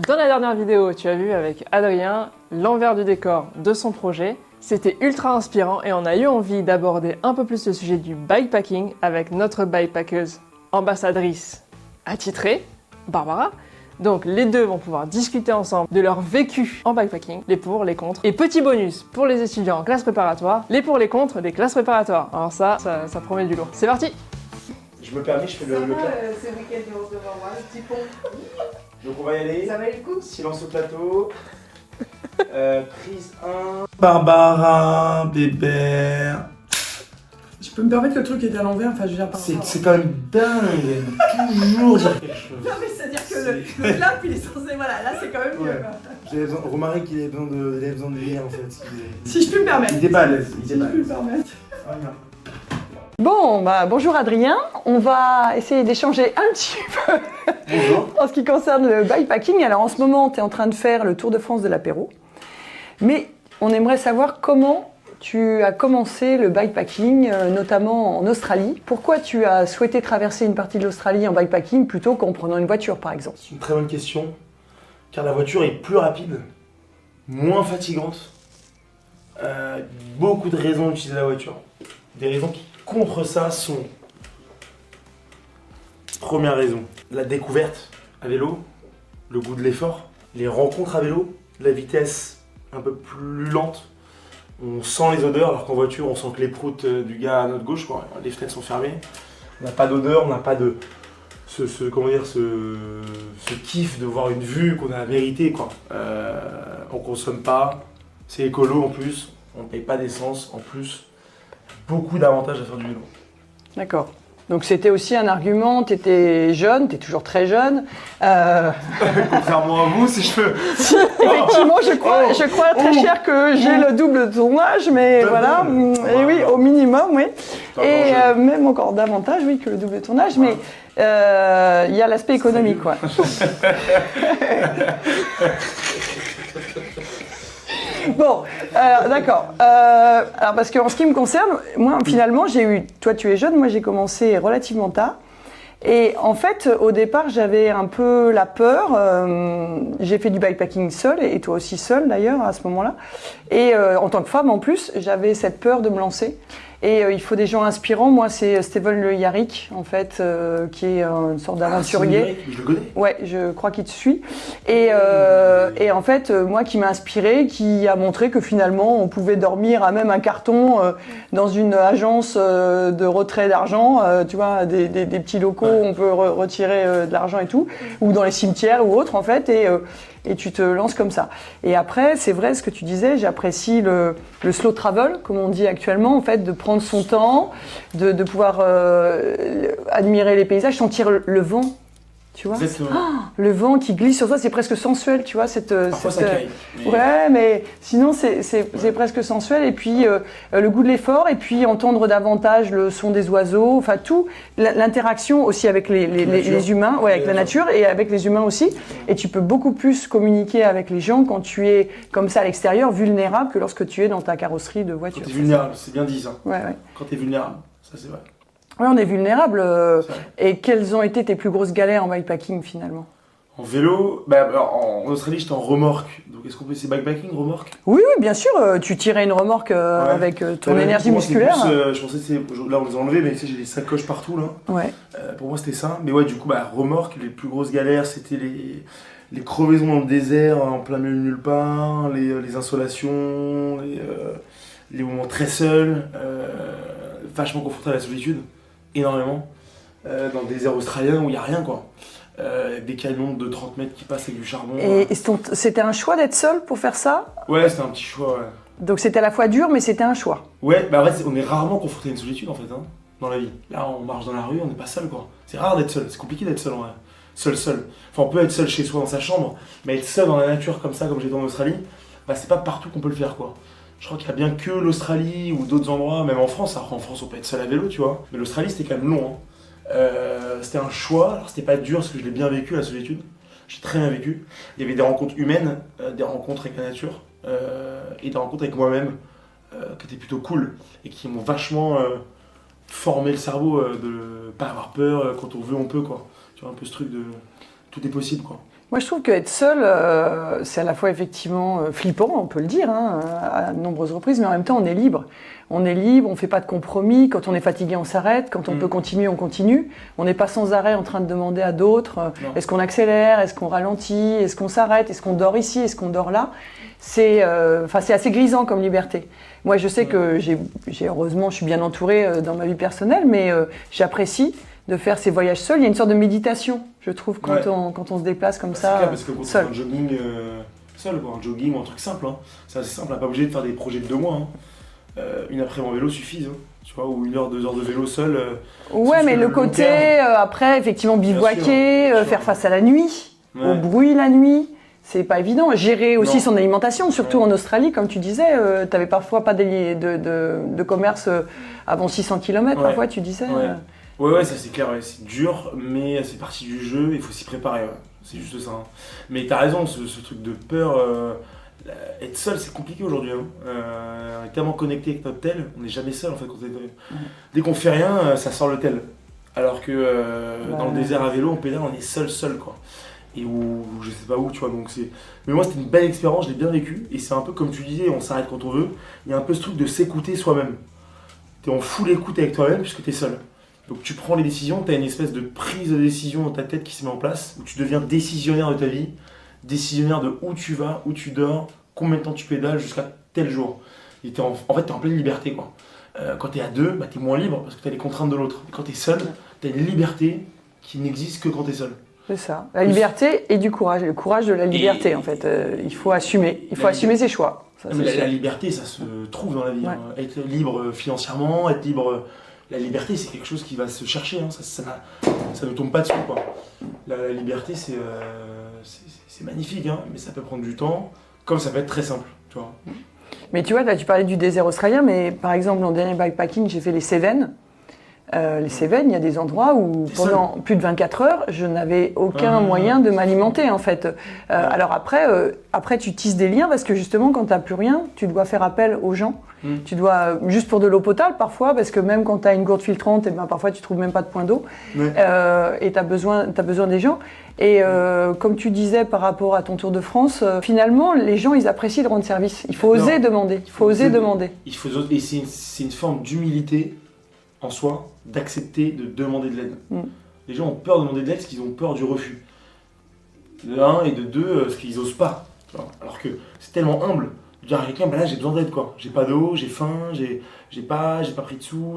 Dans la dernière vidéo, tu as vu avec Adrien l'envers du décor de son projet. C'était ultra inspirant et on a eu envie d'aborder un peu plus le sujet du bikepacking avec notre bikepackeuse ambassadrice attitrée, Barbara. Donc les deux vont pouvoir discuter ensemble de leur vécu en bikepacking, les pour, les contre. Et petit bonus pour les étudiants en classe préparatoire, les pour, les contre des classes préparatoires. Alors ça promet du lourd. C'est parti! Je me permets, je fais le plat. C'est le week-end de recevoir moi, le petit pont. Donc on va y aller. Ça va le coup? Silence au plateau. Prise 1. Barbara, Bébert. Je peux me permettre que le truc était à l'envers, enfin je veux dire par rapport. C'est quand même dingue. Toujours dire quelque chose. Non mais c'est-à-dire que le clap il est censé, voilà, là c'est quand même mieux. Ouais. J'avais besoin, remarquez qu'il avait besoin de lire en fait. Si je puis me permettre. Il était pas à l'aise. Si je puis me permettre. Rien. Bon, bonjour Adrien, on va essayer d'échanger un petit peu Bonjour. en ce qui concerne le bikepacking. Alors en ce moment, tu es en train de faire le Tour de France de l'apéro, mais on aimerait savoir comment tu as commencé le bikepacking, notamment en Australie. Pourquoi tu as souhaité traverser une partie de l'Australie en bikepacking plutôt qu'en prenant une voiture par exemple? C'est une très bonne question, car la voiture est plus rapide, moins fatigante. Beaucoup de raisons d'utiliser la voiture. Des raisons qui contre ça sont, première raison, la découverte à vélo, le goût de l'effort, les rencontres à vélo, la vitesse un peu plus lente, on sent les odeurs alors qu'en voiture on sent que les proutes du gars à notre gauche, quoi. Les fenêtres sont fermées, on n'a pas d'odeur, on n'a pas de ce kiff de voir une vue qu'on a méritée, quoi. On consomme pas, c'est écolo en plus, on ne paye pas d'essence en plus. Beaucoup d'avantages à faire du vélo. D'accord. Donc c'était aussi un argument, tu étais jeune, tu es toujours très jeune. Contrairement à vous, si je peux. Effectivement, je crois très cher que j'ai le double de ton âge, mais voilà. Et oui, au minimum, oui. Et même encore davantage, oui, que le double de ton âge, mais il y a l'aspect économique, quoi. Bon, d'accord. Alors parce qu'en ce qui me concerne, moi finalement toi tu es jeune, moi j'ai commencé relativement tard. Et en fait, au départ, j'avais un peu la peur. J'ai fait du bikepacking seul, et toi aussi seul d'ailleurs à ce moment-là. Et en tant que femme en plus, j'avais cette peur de me lancer. Et il faut des gens inspirants. Moi, c'est Steven Le Yarrick, en fait, qui est une sorte d'aventurier. Je le connais. Ouais, je crois qu'il te suit. Et en fait, moi qui m'a inspiré, qui a montré que finalement, on pouvait dormir à même un carton dans une agence de retrait d'argent, tu vois, des petits locaux où on peut retirer de l'argent et tout, ou dans les cimetières ou autres, en fait. Et tu te lances comme ça. Et après, c'est vrai ce que tu disais, j'apprécie le slow travel, comme on dit actuellement, en fait, de prendre son temps, de pouvoir admirer les paysages, sentir le vent, tu vois. Le vent qui glisse sur toi, c'est presque sensuel, tu vois. Parfois ça caille. Ouais, mais sinon c'est presque sensuel. Et puis le goût de l'effort, et puis entendre davantage le son des oiseaux, enfin tout, l'interaction aussi avec les humains, ouais, avec la nature et avec les humains aussi. Et tu peux beaucoup plus communiquer avec les gens quand tu es comme ça à l'extérieur, vulnérable, que lorsque tu es dans ta carrosserie de voiture. Quand t'es vulnérable, c'est bien dit ça. Ouais. Quand t'es vulnérable, ça c'est vrai. Ouais, on est vulnérable. Et quelles ont été tes plus grosses galères en bikepacking finalement? En vélo, en Australie j'étais en remorque. Donc est-ce qu'on peut essayer bikepacking, remorque? Oui, bien sûr. Tu tirais une remorque avec ton énergie musculaire. Je pensais que là on les a enlevés, mais tu sais, j'ai des sacoches partout là. Ouais. Pour moi c'était ça. Mais ouais, du coup, remorque, les plus grosses galères c'était les crevaisons dans le désert, en plein milieu de nulle part, les insolations, les moments très seuls, vachement confrontés à la solitude, énormément. Dans le désert australien où il n'y a rien, quoi. Des canons de 30 mètres qui passent avec du charbon. Et c'était un choix d'être seul pour faire ça? Ouais, c'était un petit choix, ouais. Donc c'était à la fois dur, mais c'était un choix. Ouais, en fait, on est rarement confronté à une solitude, en fait, hein, dans la vie. Là, on marche dans la rue, on n'est pas seul, quoi. C'est rare d'être seul, c'est compliqué d'être seul, en vrai. Seul. Enfin, on peut être seul chez soi, dans sa chambre, mais être seul dans la nature, comme ça, comme j'étais en Australie, c'est pas partout qu'on peut le faire, quoi. Je crois qu'il y a bien que l'Australie ou d'autres endroits, même en France. Alors en France, on peut être seul à vélo, tu vois. Mais l'Australie, c'était quand même long, hein. C'était un choix, alors c'était pas dur parce que je l'ai bien vécu la solitude, j'ai très bien vécu. Il y avait des rencontres humaines, des rencontres avec la nature et des rencontres avec moi-même qui étaient plutôt cool et qui m'ont vachement formé le cerveau de pas avoir peur, quand on veut on peut, quoi. Tu vois, un peu ce truc de tout est possible, quoi. Moi, je trouve qu'être seul, c'est à la fois effectivement flippant, on peut le dire, hein, à de nombreuses reprises, mais en même temps, on est libre. On est libre, on ne fait pas de compromis. Quand on est fatigué, on s'arrête. Quand on peut continuer, on continue. On n'est pas sans arrêt en train de demander à d'autres est-ce qu'on accélère, est-ce qu'on ralentit, est-ce qu'on s'arrête, est-ce qu'on dort ici, est-ce qu'on dort là. C'est assez grisant comme liberté. Moi, je sais que heureusement, je suis bien entourée dans ma vie personnelle, mais j'apprécie de faire ces voyages seuls. Il y a une sorte de méditation, je trouve, quand on se déplace comme ça. C'est clair, parce que quand on fait un jogging seul, quoi, un jogging ou un truc simple, hein, c'est assez simple, on n'est pas obligé de faire des projets de 2 mois. Hein. Une après-midi en vélo suffit, hein, tu vois, ou 1 heure, 2 heures de vélo seul. Ouais, mais le côté, après, effectivement, bivouaquer, faire face à la nuit, au bruit la nuit. C'est pas évident. Gérer aussi son alimentation, surtout en Australie, comme tu disais, tu n'avais parfois pas de commerce avant 600 km, parfois, tu disais. Ouais, ça c'est clair, c'est dur, mais c'est partie du jeu, il faut s'y préparer, c'est juste ça. Hein. Mais t'as raison, ce truc de peur, être seul c'est compliqué aujourd'hui. Hein. On est tellement connecté avec notre tel, on n'est jamais seul en fait. Dès qu'on fait rien, ça sort le tel. Alors que dans le désert à vélo, on pédale, on est seul quoi. Et où je sais pas où, tu vois, donc c'est... Mais moi c'était une belle expérience, je l'ai bien vécu, et c'est un peu comme tu disais, on s'arrête quand on veut, il y a un peu ce truc de s'écouter soi-même. T'es en full écoute avec toi-même puisque t'es seul. Donc tu prends les décisions, tu as une espèce de prise de décision dans ta tête qui se met en place, où tu deviens décisionnaire de ta vie, décisionnaire de où tu vas, où tu dors, combien de temps tu pédales jusqu'à tel jour. Et en fait, tu es en pleine liberté, quoi. Quand tu es à 2, bah, tu es moins libre parce que tu as les contraintes de l'autre. Et quand tu es seul, tu as une liberté qui n'existe que quand tu es seul. C'est ça. La liberté et du courage. Le courage de la liberté, en fait. Il faut assumer. Il faut assumer ses choix. Ça, la liberté, ça se trouve dans la vie. Hein. Être libre financièrement, être libre... La liberté, c'est quelque chose qui va se chercher, hein. Ça ne tombe pas dessus, quoi. La liberté, c'est magnifique, hein, mais ça peut prendre du temps, comme ça peut être très simple, tu vois. Mais tu vois, là, tu parlais du désert australien, mais par exemple, en dernier bikepacking, j'ai fait les Cévennes. Les Cévennes, il y a des endroits où pendant plus de 24 heures, je n'avais aucun moyen de m'alimenter, en fait. Alors après, tu tisses des liens, parce que justement, quand tu n'as plus rien, tu dois faire appel aux gens. Tu dois, juste pour de l'eau potable parfois, parce que même quand tu as une gourde filtrante, et ben, parfois tu trouves même pas de point d'eau, et tu as besoin des gens. Et comme tu disais par rapport à ton Tour de France, finalement, les gens, ils apprécient de rendre service. Il faut oser demander. Il faut oser demander. Et c'est une forme d'humilité en soi, d'accepter de demander de l'aide. Les gens ont peur de demander de l'aide parce qu'ils ont peur du refus. De 1 et de 2, parce qu'ils osent pas. Alors que c'est tellement humble. De dire à quelqu'un, bah là j'ai besoin d'aide quoi. J'ai pas d'eau, j'ai faim, j'ai pas pris de sous,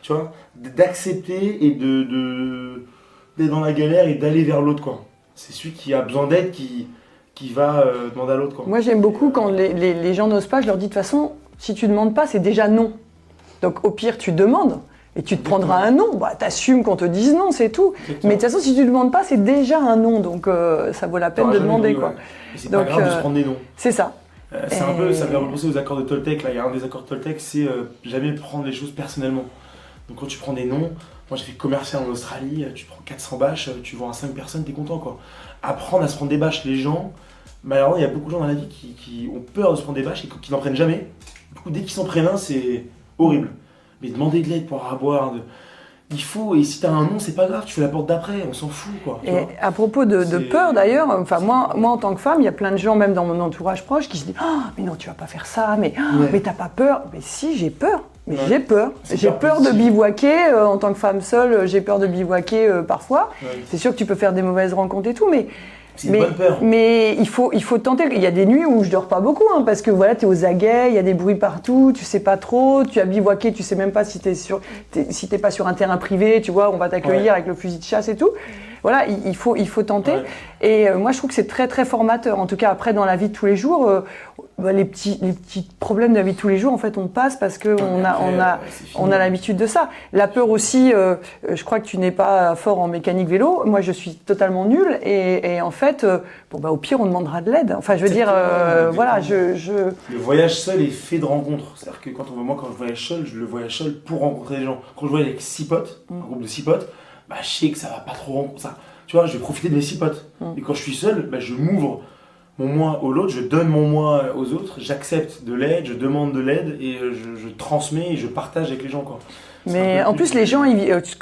tu vois, d'accepter et d'être dans la galère et d'aller vers l'autre quoi. C'est celui qui a besoin d'aide qui va demander à l'autre quoi. Moi j'aime beaucoup quand les gens n'osent pas, je leur dis de toute façon, si tu demandes pas, c'est déjà non. Donc au pire tu demandes. Et tu te prendras un non, bah, t'assumes qu'on te dise non, c'est tout. Exactement. Mais de toute façon, si tu ne demandes pas, c'est déjà un non, donc ça vaut la peine de demander. Quoi. C'est pas grave de se prendre des noms. C'est ça. C'est un peu, ça me fait repenser aux accords de Toltec. Là, il y a un des accords de Toltec, c'est jamais prendre les choses personnellement. Donc quand tu prends des noms, moi j'ai fait commercial en Australie, tu prends 400 bâches, tu vends à 5 personnes, t'es content quoi. Apprendre à se prendre des bâches, les gens, malheureusement il y a beaucoup de gens dans la vie qui ont peur de se prendre des bâches et qui n'en prennent jamais. Du coup, dès qu'ils s'en prennent un, c'est horrible. Mais demander de l'aide pour avoir à boire, il faut, et si t'as un nom, c'est pas grave, tu fais la porte d'après, on s'en fout quoi. Et à propos de peur d'ailleurs, enfin moi en tant que femme, il y a plein de gens, même dans mon entourage proche, qui se disent « Ah, mais non, tu vas pas faire ça, mais t'as pas peur ?» Mais si, j'ai peur. Mais j'ai peur. J'ai peur de bivouaquer, en tant que femme seule, j'ai peur de bivouaquer parfois. C'est sûr que tu peux faire des mauvaises rencontres et tout, mais... C'est une bonne peur. Mais il faut tenter. Il y a des nuits où je dors pas beaucoup, hein, parce que voilà, tu es aux aguets, il y a des bruits partout, tu sais pas trop, tu as bivouaqué, tu sais même pas si t'es pas sur un terrain privé, tu vois, on va t'accueillir avec le fusil de chasse et tout. Voilà, il faut tenter. Et moi, je trouve que c'est très très formateur. En tout cas, après, dans la vie de tous les jours, les petits problèmes de la vie de tous les jours, en fait, on passe parce qu'on a l'habitude de ça. La peur aussi, je crois que tu n'es pas fort en mécanique vélo. Moi, je suis totalement nulle. Et en fait, au pire, on demandera de l'aide. Enfin, je veux dire, voilà, Le voyage seul est fait de rencontres. C'est-à-dire que quand je voyage seul, je le voyage seul pour rencontrer des gens. Quand je voyage avec 6 potes, un groupe de 6 potes, bah, je sais que ça va pas trop ça. Tu vois, je vais profiter de mes 6 potes. Et quand je suis seul, bah, je m'ouvre mon moi au l'autre, je donne mon moi aux autres, j'accepte de l'aide, je demande de l'aide et je transmets et je partage avec les gens, quoi. Mais en plus, les gens,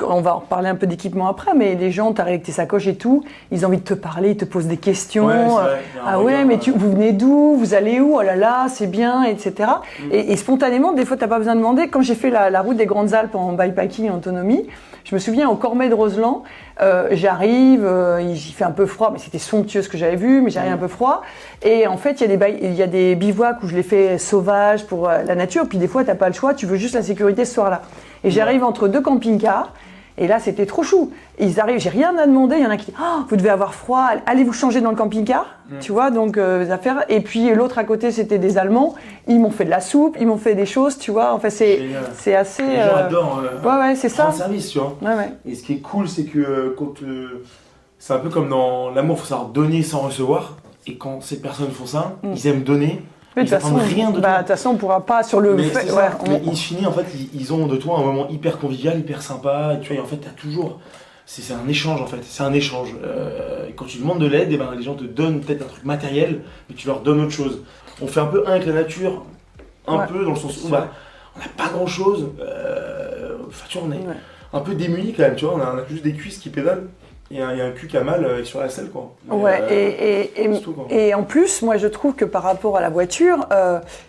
on va en reparler un peu d'équipement après, mais les gens, t'arrives avec tes sacoches et tout, ils ont envie de te parler, ils te posent des questions. Ouais, c'est vrai, Ah ouais, mais vous venez d'où? Vous allez où? Oh là là, c'est bien, etc. Et spontanément, des fois, t'as pas besoin de demander. Quand j'ai fait la route des Grandes Alpes en bikepacking en autonomie, je me souviens au Cormet de Roseland, j'arrive, il fait un peu froid, mais c'était somptueux ce que j'avais vu, mais j'arrive un peu froid. Et en fait, il y a des bivouacs où je les fais sauvages pour la nature, puis des fois, t'as pas le choix, tu veux juste la sécurité ce soir-là. Et j'arrive entre deux camping-cars, et là c'était trop chou. Ils arrivent, j'ai rien à demander, il y en a qui disent « Oh, vous devez avoir froid, allez vous changer dans le camping-car ?» Tu vois, donc les affaires. Et puis l'autre à côté, c'était des Allemands, ils m'ont fait de la soupe, ils m'ont fait des choses, tu vois. Enfin, c'est assez... Les gens adorent ouais, c'est ça. rendre service, tu vois. Ouais. Et ce qui est cool, c'est que quand c'est un peu comme dans l'amour, il faut savoir donner sans recevoir. Et quand ces personnes font ça, ils aiment donner. Mais de toute façon, on ne pourra pas sur le mais fait. Mais in fine, en fait, ils ont de toi un moment hyper convivial, hyper sympa. Et tu vois, et en fait, t'as toujours. C'est un échange, en fait. C'est un échange. Et quand tu demandes de l'aide, et ben, les gens te donnent peut-être un truc matériel, mais tu leur donnes autre chose. On fait un peu un avec la nature, un peu dans le sens où on n'a pas grand-chose. Enfin, tu vois, on est un peu démunis quand même. Tu vois, on a juste des cuisses qui pédalent. Il y a un cul qui a mal sur la selle, quoi. Mais, et en plus, moi je trouve que par rapport à la voiture,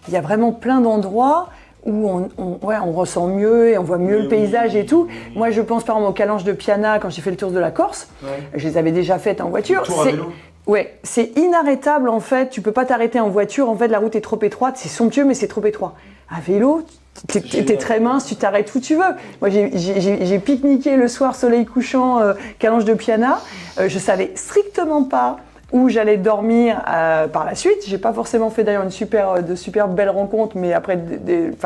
il y a vraiment plein d'endroits où on ressent mieux et on voit mieux le paysage et tout. Moi je pense par exemple aux calanges de Piana quand j'ai fait le tour de la Corse. Je les avais déjà faites en voiture. Le tour à vélo. Ouais, c'est inarrêtable en fait. Tu peux pas t'arrêter en voiture. En fait, la route est trop étroite. C'est somptueux, mais c'est trop étroit. À vélo, t'es très mince, tu t'arrêtes où tu veux. Moi, j'ai pique-niqué le soir, soleil couchant, calange de Piana. Je savais strictement pas où j'allais dormir par la suite. J'ai pas forcément fait d'ailleurs de super belles rencontres, mais après,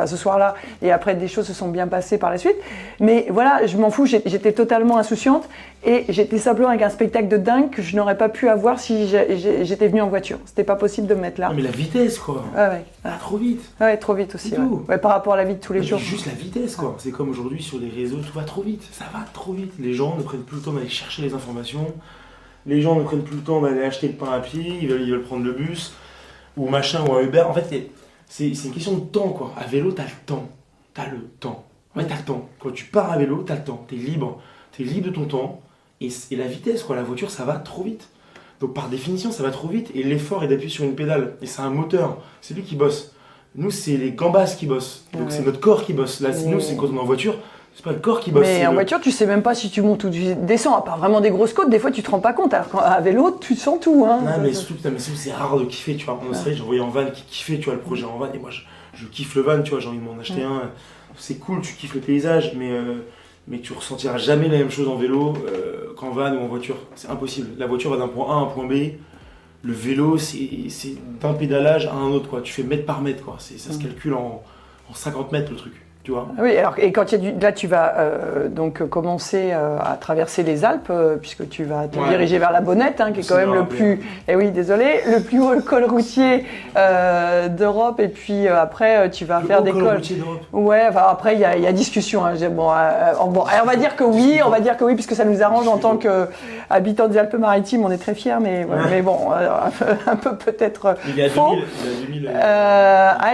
ce soir-là, et après des choses se sont bien passées par la suite. Mais voilà, je m'en fous, j'étais totalement insouciante et j'étais simplement avec un spectacle de dingue que je n'aurais pas pu avoir si j'étais venue en voiture. C'était pas possible de me mettre là. Non, mais la vitesse, quoi. Trop vite. Ouais, trop vite aussi. Ouais, par rapport à la vie de tous les jours. Juste la vitesse, quoi. C'est comme aujourd'hui sur les réseaux, tout va trop vite. Ça va trop vite. Les gens ne prennent plus le temps d'aller chercher les informations. Les gens ne prennent plus le temps d'aller acheter le pain à pied, ils veulent prendre le bus, ou machin, ou un Uber. En fait, c'est une question de temps, quoi. À vélo, t'as le temps. T'as le temps. Ouais, t'as le temps. Quand tu pars à vélo, t'as le temps. T'es libre. T'es libre de ton temps. Et la vitesse, quoi. La voiture, ça va trop vite. Donc, par définition, ça va trop vite. Et l'effort est d'appuyer sur une pédale. Et c'est un moteur. C'est lui qui bosse. Nous, c'est les gambas qui bossent. Donc, c'est notre corps qui bosse. Là, nous, c'est quand on est en voiture. C'est pas le corps qui bosse. Mais en voiture, tu sais même pas si tu montes ou tu descends, à part vraiment des grosses côtes, des fois tu te rends pas compte. Alors qu'à vélo, tu sens tout. Hein. Non, mais c'est rare de kiffer, tu vois. En Australie, j'ai envoyé en van qui kiffait, tu vois, le projet en van. Et moi, je kiffe le van, tu vois, j'ai envie de m'en acheter un. C'est cool, tu kiffes le paysage, mais tu ressentiras jamais la même chose en vélo qu'en van ou en voiture. C'est impossible. La voiture va d'un point A à un point B. Le vélo, c'est d'un pédalage à un autre, quoi. Tu fais mètre par mètre, quoi. Ça se calcule en 50 mètres, le truc. Tu vois. Oui, alors, et quand là tu vas donc commencer à traverser les Alpes, puisque tu vas te diriger vers la Bonnette, hein, qui est quand même le plus, le plus haut col routier d'Europe, et puis après tu vas faire des cols. Ouais, enfin, après il y a discussion. Hein, on va dire que oui, puisque ça nous arrange en tant qu'habitants des Alpes-Maritimes, on est très fiers, mais bon, un peu peut-être faux. Il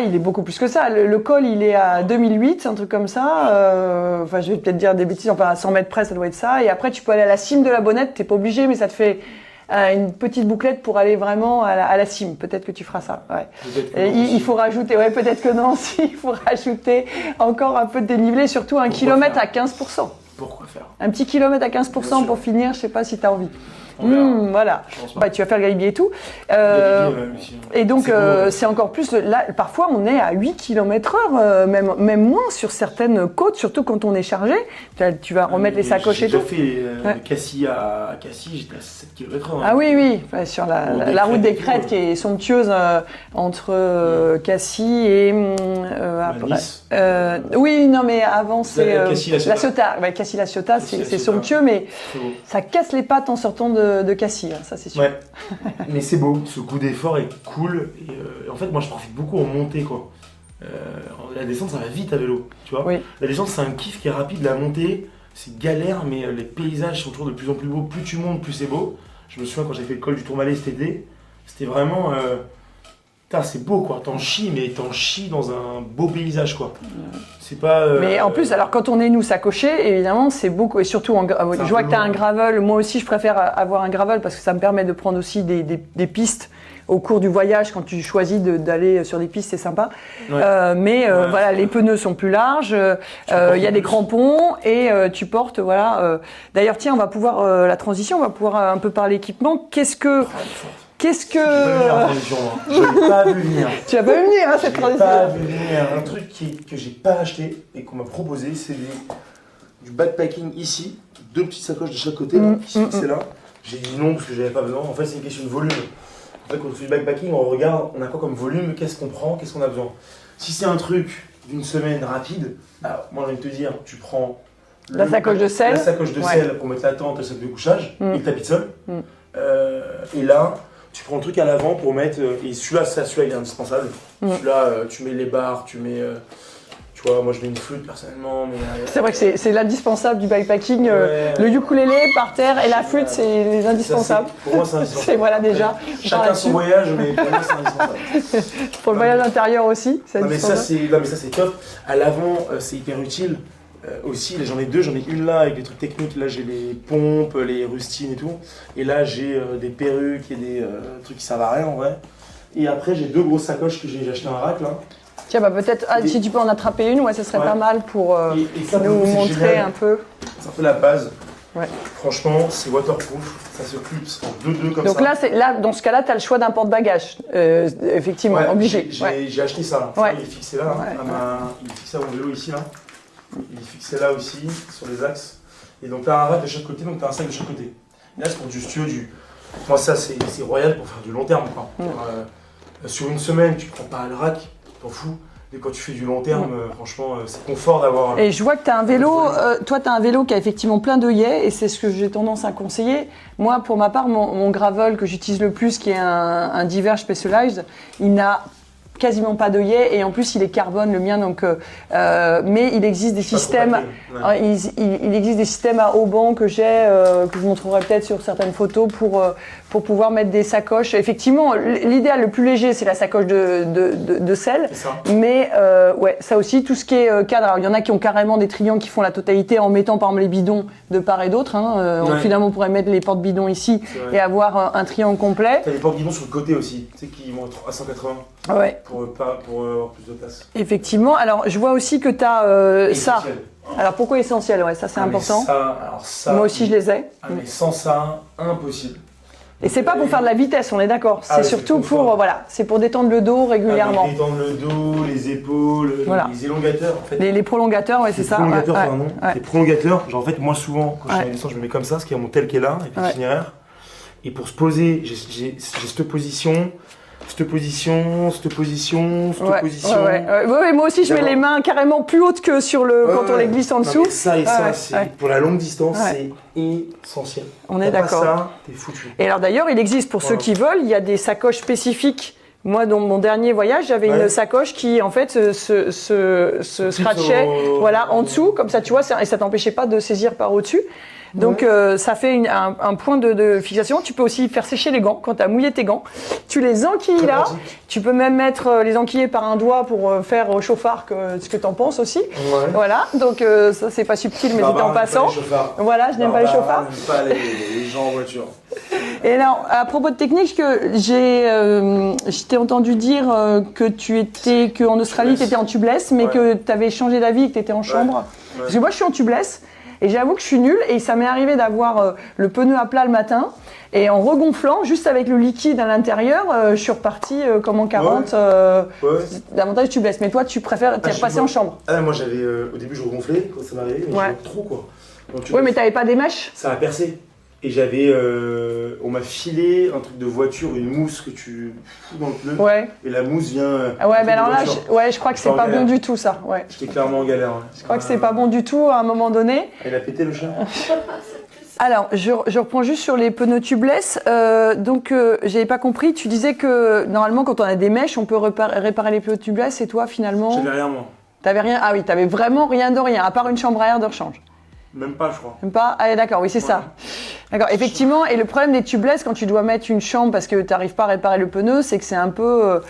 il est beaucoup plus que ça. Le col, il est à 2008. Un truc comme ça, enfin je vais peut-être dire des bêtises, enfin à 100 mètres près ça doit être ça, et après tu peux aller à la cime de la Bonnette, t'es pas obligé mais ça te fait une petite bouclette pour aller vraiment à la cime, peut-être que tu feras ça. Et il faut rajouter, peut-être que non, il faut rajouter encore un peu de dénivelé, surtout un kilomètre à 15%. Pourquoi faire Un petit kilomètre à 15% pour finir, je sais pas si t'as envie. Voilà, tu vas faire le galibier et tout. Et donc, c'est encore plus. Là, parfois, on est à 8 km/h, même moins sur certaines côtes, surtout quand on est chargé. Tu vas remettre les sacoches et tout. J'ai fait Cassis à Cassis, j'étais à 7 km/h. Ah oui, sur la route des Crêtes qui est somptueuse entre Cassis et. Nice. Oui, non, mais avant, c'est. Cassis-la Ciotat. Cassis-la Ciotat, c'est somptueux, mais ça casse les pattes en sortant de Cassis, hein, ça c'est sûr. Ouais, mais c'est beau, ce coup d'effort est cool. Et en fait, moi je profite beaucoup en montée, quoi. La descente, ça va vite à vélo, tu vois. Oui. La descente, c'est un kiff qui est rapide. La montée, c'est galère, mais les paysages sont toujours de plus en plus beaux. Plus tu montes, plus c'est beau. Je me souviens quand j'ai fait le col du Tourmalet cet été, C'était vraiment. Putain, c'est beau quoi, t'en chies, mais t'en chies dans un beau paysage quoi. C'est pas. Mais en plus, alors quand on est nous sacochés, évidemment, c'est beaucoup, et surtout, je vois que tu as un gravel. Moi aussi, je préfère avoir un gravel parce que ça me permet de prendre aussi des pistes au cours du voyage. Quand tu choisis d'aller sur des pistes, c'est sympa. Ouais. Mais voilà, les pneus sont plus larges, il y a des crampons et tu portes, voilà. D'ailleurs, tiens, on va pouvoir, la transition, on va pouvoir un peu parler équipement. Qu'est-ce que. Je l'ai pas vu venir. Tu as pas vu venir, hein, cette Je l'ai transition. pas vu venir. Un truc que j'ai pas acheté et qu'on m'a proposé, c'est du backpacking ici, 2 petites sacoches de chaque côté, là, qui sont fixées là. J'ai dit non parce que j'avais pas besoin. En fait, c'est une question de volume. En fait, quand on fait du backpacking, on regarde, on a quoi comme volume, qu'est-ce qu'on prend, qu'est-ce qu'on a besoin. Si c'est un truc d'une semaine rapide, bah, moi j'ai envie de te dire, tu prends La sacoche de sel. La sacoche de sel pour mettre la tente, le sac de couchage et le tapis de sol. Et là, tu prends le truc à l'avant pour mettre. Et celui-là, il est indispensable. Celui-là, tu mets les barres, tu mets. Tu vois, moi je mets une flûte personnellement. Mais, C'est vrai que c'est l'indispensable du bikepacking. Ouais. Le ukulélé par terre et la flûte, c'est les indispensables. Pour moi, c'est indispensable. C'est voilà déjà. Chacun son voyage, mais pour moi, c'est indispensable. Pour le voyage intérieur aussi, c'est Non mais, ça, indispensable. c'est top. À l'avant, c'est hyper utile. Aussi, j'en ai 2, j'en ai une là avec des trucs techniques. Là, j'ai les pompes, les rustines et tout. Et là, j'ai des perruques et des trucs qui servent à rien en vrai. Et après, j'ai 2 grosses sacoches que j'ai acheté un rack là. Tiens, bah peut-être, si tu peux en attraper une, ouais, ce serait Ouais. pas mal pour Et ça, pour nous le coup, c'est montrer génial. un peu. C'est un peu la base. Ouais. Franchement, c'est waterproof. Ça se clipse en 2-2 comme Donc ça. là, dans ce cas-là, tu as le choix d'un porte-bagages. Effectivement, Ouais, obligé. J'ai acheté ça là. Ouais. Il est fixé là. Hein, Ouais. Il est fixé à mon vélo ici là. Il est fixé là aussi, sur les axes. Et donc tu as un rack de chaque côté, donc tu as un sac de chaque côté. Et là, c'est pour du Moi, ça, c'est royal pour faire du long terme. Quoi. Sur une semaine, tu prends pas le rack, tu t'en fous. Et quand tu fais du long terme, franchement, c'est confort d'avoir. Et je vois que tu as un vélo, toi tu as un vélo qui a effectivement plein d'œillets et c'est ce que j'ai tendance à conseiller. Moi pour ma part, mon gravel que j'utilise le plus qui est un Diverge Specialized, il n'a quasiment pas d'œillets et en plus il est carbone le mien donc mais il existe des systèmes il existe des systèmes à haubans que j'ai que je vous montrerai peut-être sur certaines photos pour pouvoir mettre des sacoches. Effectivement, l'idéal le plus léger c'est la sacoche de sel, mais ouais, ça aussi tout ce qui est cadre. Alors il y en a qui ont carrément des triangles qui font la totalité en mettant par exemple les bidons de part et d'autre finalement on pourrait mettre les porte-bidons ici et avoir un triangle complet. T'as les porte-bidons sur le côté aussi, tu sais qui vont à 180. Ouais. Pour avoir plus de place. Effectivement. Alors, je vois aussi que tu as ça. Alors, pourquoi essentiel? Ouais, ça, c'est important. Ça, moi aussi, je les ai. Mais sans ça, impossible. Et c'est pas pour faire de la vitesse, on est d'accord. C'est surtout c'est pour, voilà, c'est pour détendre le dos régulièrement. Détendre le dos, les épaules, les élongateurs. En fait. Les prolongateurs, ouais, c'est ça. Les prolongateurs, genre en fait, moi souvent, quand je suis en descente, je me mets comme ça, parce qu'il y a mon tel qui est là, et puis l'itinéraire. Et pour se poser, j'ai cette position. Cette position. Ouais, moi aussi, je mets les mains carrément plus hautes que sur le quand on les glisse en dessous. Ça et ça, pour la longue distance, c'est essentiel. On est d'accord. Ça, t'es foutu. Et alors d'ailleurs, il existe pour ceux qui veulent, il y a des sacoches spécifiques. Moi, dans mon dernier voyage, j'avais une sacoche qui, en fait, se scratchait, voilà, en dessous, comme ça, tu vois, et ça t'empêchait pas de saisir par au-dessus. Donc ça fait un point de fixation. Tu peux aussi faire sécher les gants quand tu as mouillé tes gants. Tu les enquilles là. Tu peux même mettre les enquiller par un doigt pour faire au chauffard ce que tu en penses aussi. Ouais. Voilà, donc ça c'est pas subtil mais c'était en passant. Voilà, je n'aime pas les chauffards. Je n'aime pas les gens en voiture. Et alors, à propos de technique, je t'ai entendu dire qu'en Australie tu étais en tubeless mais que tu avais changé d'avis et que tu étais en chambre. Parce que moi je suis en tubeless. Et j'avoue que je suis nulle et ça m'est arrivé d'avoir le pneu à plat le matin et en regonflant, juste avec le liquide à l'intérieur, je suis repartie comme en 40, davantage tubeless. Mais toi, tu préfères, t'es repassé en chambre. Moi, j'avais, au début, je regonflais quand ça m'arrivait, mais j'avais trop quoi. Oui, mais t'avais pas des mèches? Ça a percé. Et j'avais, on m'a filé un truc de voiture, une mousse que tu fous dans le pneu. Ouais. Et la mousse vient. Ouais, mais alors là, je crois que c'est pas bon du tout ça. Ouais. J'étais clairement en galère. Je crois que c'est pas bon du tout à un moment donné. Il a pété le chat. Alors, je reprends juste sur les pneus tubeless. Donc, j'avais pas compris. Tu disais que normalement, quand on a des mèches, on peut réparer les pneus tubeless. Et toi, finalement. J'avais rien moi. T'avais rien? Ah oui, t'avais vraiment rien de rien, à part une chambre à air de rechange. Même pas, je crois. Même pas? Ah d'accord, oui, c'est ça. D'accord, effectivement, et le problème des tubeless quand tu dois mettre une chambre parce que tu n'arrives pas à réparer le pneu, c'est que c'est un peu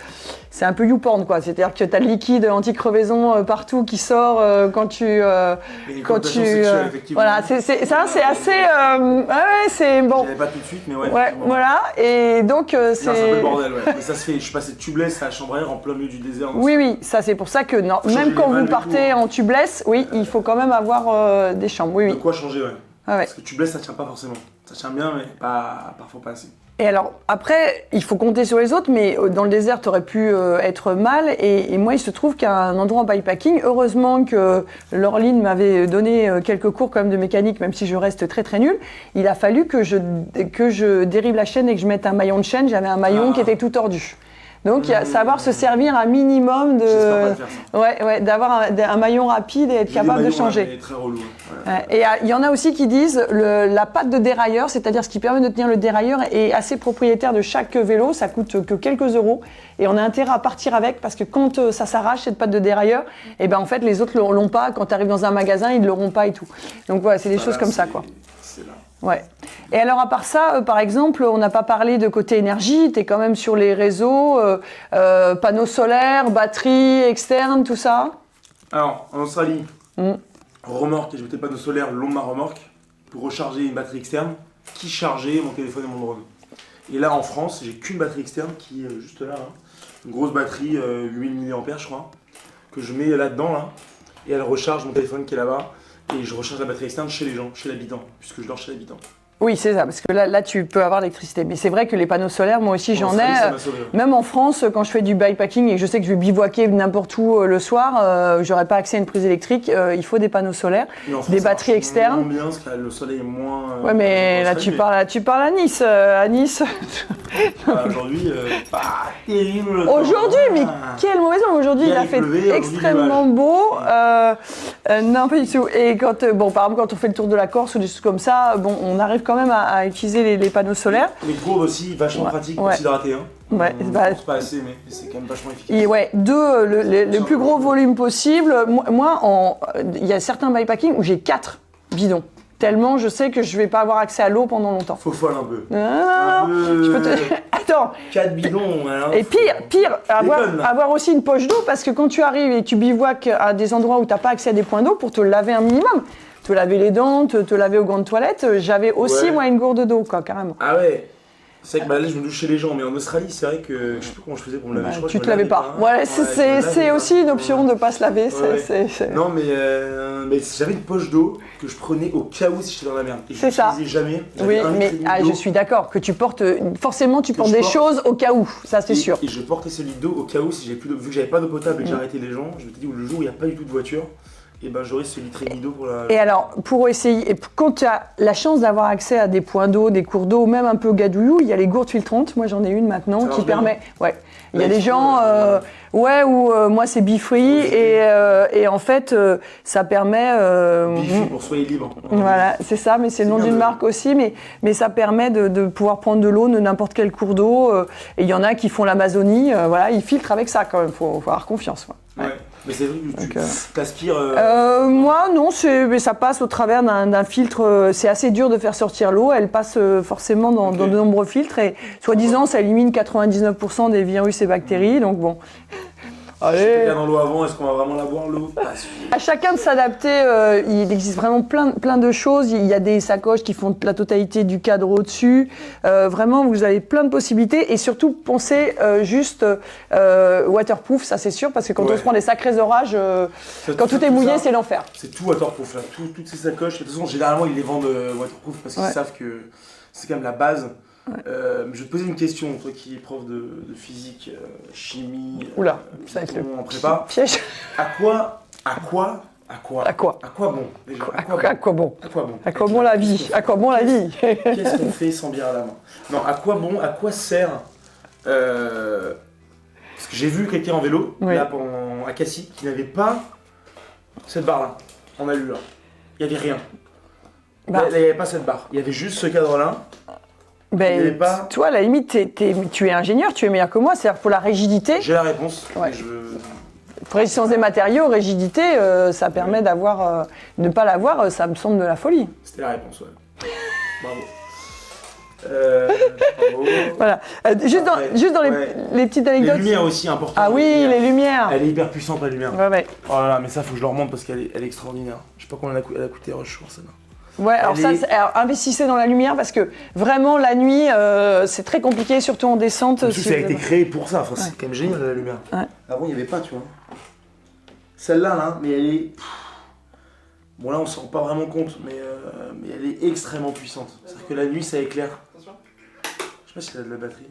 YouPorn, quoi. C'est-à-dire que tu as le liquide anti-crevaison partout qui sort quand tu... Et quand tu sexuelle, effectivement. voilà, ça c'est assez... ouais, c'est bon. J'avais pas tout de suite, mais ouais. Ouais, effectivement. voilà, et donc Non, c'est un peu c'est... le bordel, ouais. Mais ça se fait, je suis passé de tubeless à chambre à air en plein milieu du désert. donc Oui, ça c'est pour ça que non, Changer même les quand vous valves et partez tout, en tubeless, oui, il faut quand même avoir des chambres, oui, De oui. quoi changer, ouais. Ah ouais. Parce que tubeless, ça tient pas forcément. Ça tient bien, mais parfois pas assez. Et alors, après, il faut compter sur les autres, mais dans le désert, tu aurais pu être mal. Et moi, il se trouve qu'à un endroit en bikepacking, heureusement que Laureline m'avait donné quelques cours quand même de mécanique, même si je reste très très nulle. Il a fallu que je dérive la chaîne et que je mette un maillon de chaîne. J'avais un maillon qui était tout tordu. Donc, il y a savoir se servir un minimum J'espère pas de... le faire, ça. Ouais, d'avoir un maillon rapide et être J'ai capable des de maillots, changer. ouais, mais très relou. Ouais. Ouais. Et il y en a aussi qui disent la patte de dérailleur, c'est-à-dire ce qui permet de tenir le dérailleur, est assez propriétaire de chaque vélo. Ça coûte que quelques euros et on a intérêt à partir avec parce que quand ça s'arrache cette patte de dérailleur, et ben en fait les autres l'ont pas. Quand tu arrives dans un magasin, ils ne l'auront pas et tout. Donc voilà, c'est des choses comme ça, quoi. C'est là. Ouais. Et alors à part ça, par exemple, on n'a pas parlé de côté énergie. Tu es quand même sur les réseaux, panneaux solaires, batteries externes, tout ça. Alors, en Australie, remorque, et je mettais pas de solaire le long de ma remorque pour recharger une batterie externe qui chargeait mon téléphone et mon drone. Et là, en France, j'ai qu'une batterie externe qui est juste là, une grosse batterie 8000 mAh, je crois, que je mets là-dedans, là, et elle recharge mon téléphone qui est là-bas. Et je recharge la batterie externe chez les gens, chez l'habitant, puisque je dors chez l'habitant. Oui, c'est ça, parce que là, tu peux avoir l'électricité. Mais c'est vrai que les panneaux solaires, moi aussi, j'en ai. Ça m'a sauvé, ouais. Même en France, quand je fais du bikepacking et que je sais que je vais bivouaquer n'importe où le soir, j'aurais pas accès à une prise électrique, il faut des panneaux solaires, Mais en France, des ça batteries marche externes. moins bien, parce que là, le soleil est moins... Ouais, mais là, tu parles à Nice. À Nice. Aujourd'hui, pas terrible. le temps. Aujourd'hui, mais quelle mauvaise onde. Aujourd'hui, Hier, il a il fait pleuvait, extrêmement beau. Non, pas du tout. Et quand, par exemple, quand on fait le tour de la Corse ou des choses comme ça, on arrive quand même à utiliser les panneaux solaires. Les gourdes aussi, vachement pratiques pour s'hydrater. Hein. Ouais, On bah, pense pas assez, mais c'est quand même vachement efficace. Et ouais, le plus gros volume possible. Moi, il y a certains bikepacking où j'ai 4 bidons. Tellement je sais que je vais pas avoir accès à l'eau pendant longtemps. Faut folle un peu. Ah, je peux te... Attends. 4 bidons. Hein, Et pire, avoir aussi une poche d'eau parce que quand tu arrives et tu bivouaques à des endroits où tu n'as pas accès à des points d'eau pour te laver un minimum, te laver les dents, te laver aux grandes toilettes, j'avais aussi moi une gourde d'eau, quoi, carrément. Ah ouais. C'est vrai que là je me douche chez les gens, mais en Australie c'est vrai que je sais plus comment je faisais pour me laver. Je crois que Tu je te me lavais lavais pas. hein. Ouais, Ouais, c'est aussi une option de ne pas se laver. Ouais. c'est- Non mais j'avais une poche d'eau que je prenais au cas où si j'étais dans la merde. Et je C'est ça. l'utilisais jamais. Oui, J'avais un mais litre et demi je d'eau. suis d'accord que tu portes forcément tu Que portes je des porte. choses au cas où, ça c'est sûr. Et je portais ce litre d'eau au cas où si j'avais plus d'eau. Vu que j'avais pas d'eau potable et que j'ai arrêté les gens, je m'étais dit le jour où il n'y a pas du tout de voiture, et ben j'aurais ce litre et demi d'eau pour la. Et alors, pour essayer, et quand tu as la chance d'avoir accès à des points d'eau, des cours d'eau, même un peu gadouillou, il y a les gourdes filtrantes. Moi, j'en ai une maintenant Ça qui marche bien. permet. Ouais. Il y a Ouais, des c'est gens, cool, où moi c'est Be-Free et en fait ça permet. Bifi pour soyez libre. Voilà, c'est ça, mais c'est le nom bien d'une de- marque aussi, mais ça permet de pouvoir prendre de l'eau de n'importe quel cours d'eau. Et il y en a qui font l'Amazonie, voilà, ils filtrent avec ça quand même, faut avoir confiance. Quoi. Ouais. Mais c'est vrai que Donc, tu t'aspires. Moi, non, mais ça passe au travers d'un filtre. C'est assez dur de faire sortir l'eau. Elle passe forcément dans de nombreux filtres. Et soi-disant, ça élimine 99% des virus et bactéries. Donc bon. Si quelqu'un dans l'eau avant, est-ce qu'on va vraiment la boire l'eau? Pas sûr. À chacun de s'adapter. Il existe vraiment plein de choses. Il y a des sacoches qui font la totalité du cadre au-dessus. Vraiment, vous avez plein de possibilités. Et surtout, pensez juste waterproof, ça c'est sûr, parce que quand on se prend des sacrés orages, quand tout est mouillé, ça, c'est l'enfer. C'est tout waterproof là, toutes ces sacoches. De toute façon, généralement, ils les vendent waterproof parce qu'ils savent que c'est quand même la base. Je vais te poser une question, toi qui es prof de physique, chimie, Oula, ça va être le en prépa. piège. À quoi bon déjà À quoi bon? À quoi bon À quoi bon la vie? À quoi bon la vie? Qu'est-ce qu'on fait sans bière à la main? Non, à quoi bon? À quoi sert Parce que j'ai vu quelqu'un en vélo, là, à Cassis, qui n'avait pas cette barre-là, en alu là. Il n'y avait rien. Bah. Il n'y avait pas cette barre. Il y avait juste ce cadre-là. Ben, toi, à la limite, tu es ingénieur, tu es meilleur que moi. C'est-à-dire pour la rigidité, J'ai la réponse. Ouais. mais pour résistance des matériaux, rigidité, ça permet d'avoir, ne pas l'avoir, ça me semble de la folie. C'était la réponse, ouais. Bravo. Bravo. Voilà. Juste dans ouais. les petites Les anecdotes. lumières aussi, important. Ah oui, les lumières. Elle est hyper puissante, la lumière. Ouais, ouais. Oh là là, mais ça, faut que je le remonte parce qu'elle est extraordinaire. Je sais pas combien elle a coûté Rochefort, celle-là. Ouais, alors alors, investissez dans la lumière parce que vraiment la nuit, c'est très compliqué, surtout en descente. Surtout ça a été créé pour ça, enfin, c'est quand même génial la lumière. Ouais. Avant, il n'y avait pas, tu vois. Celle-là, là, mais elle est. Bon, là, on s'en rend pas vraiment compte, mais elle est extrêmement puissante. C'est-à-dire que la nuit, ça éclaire. Attention. Je sais pas si elle a de la batterie.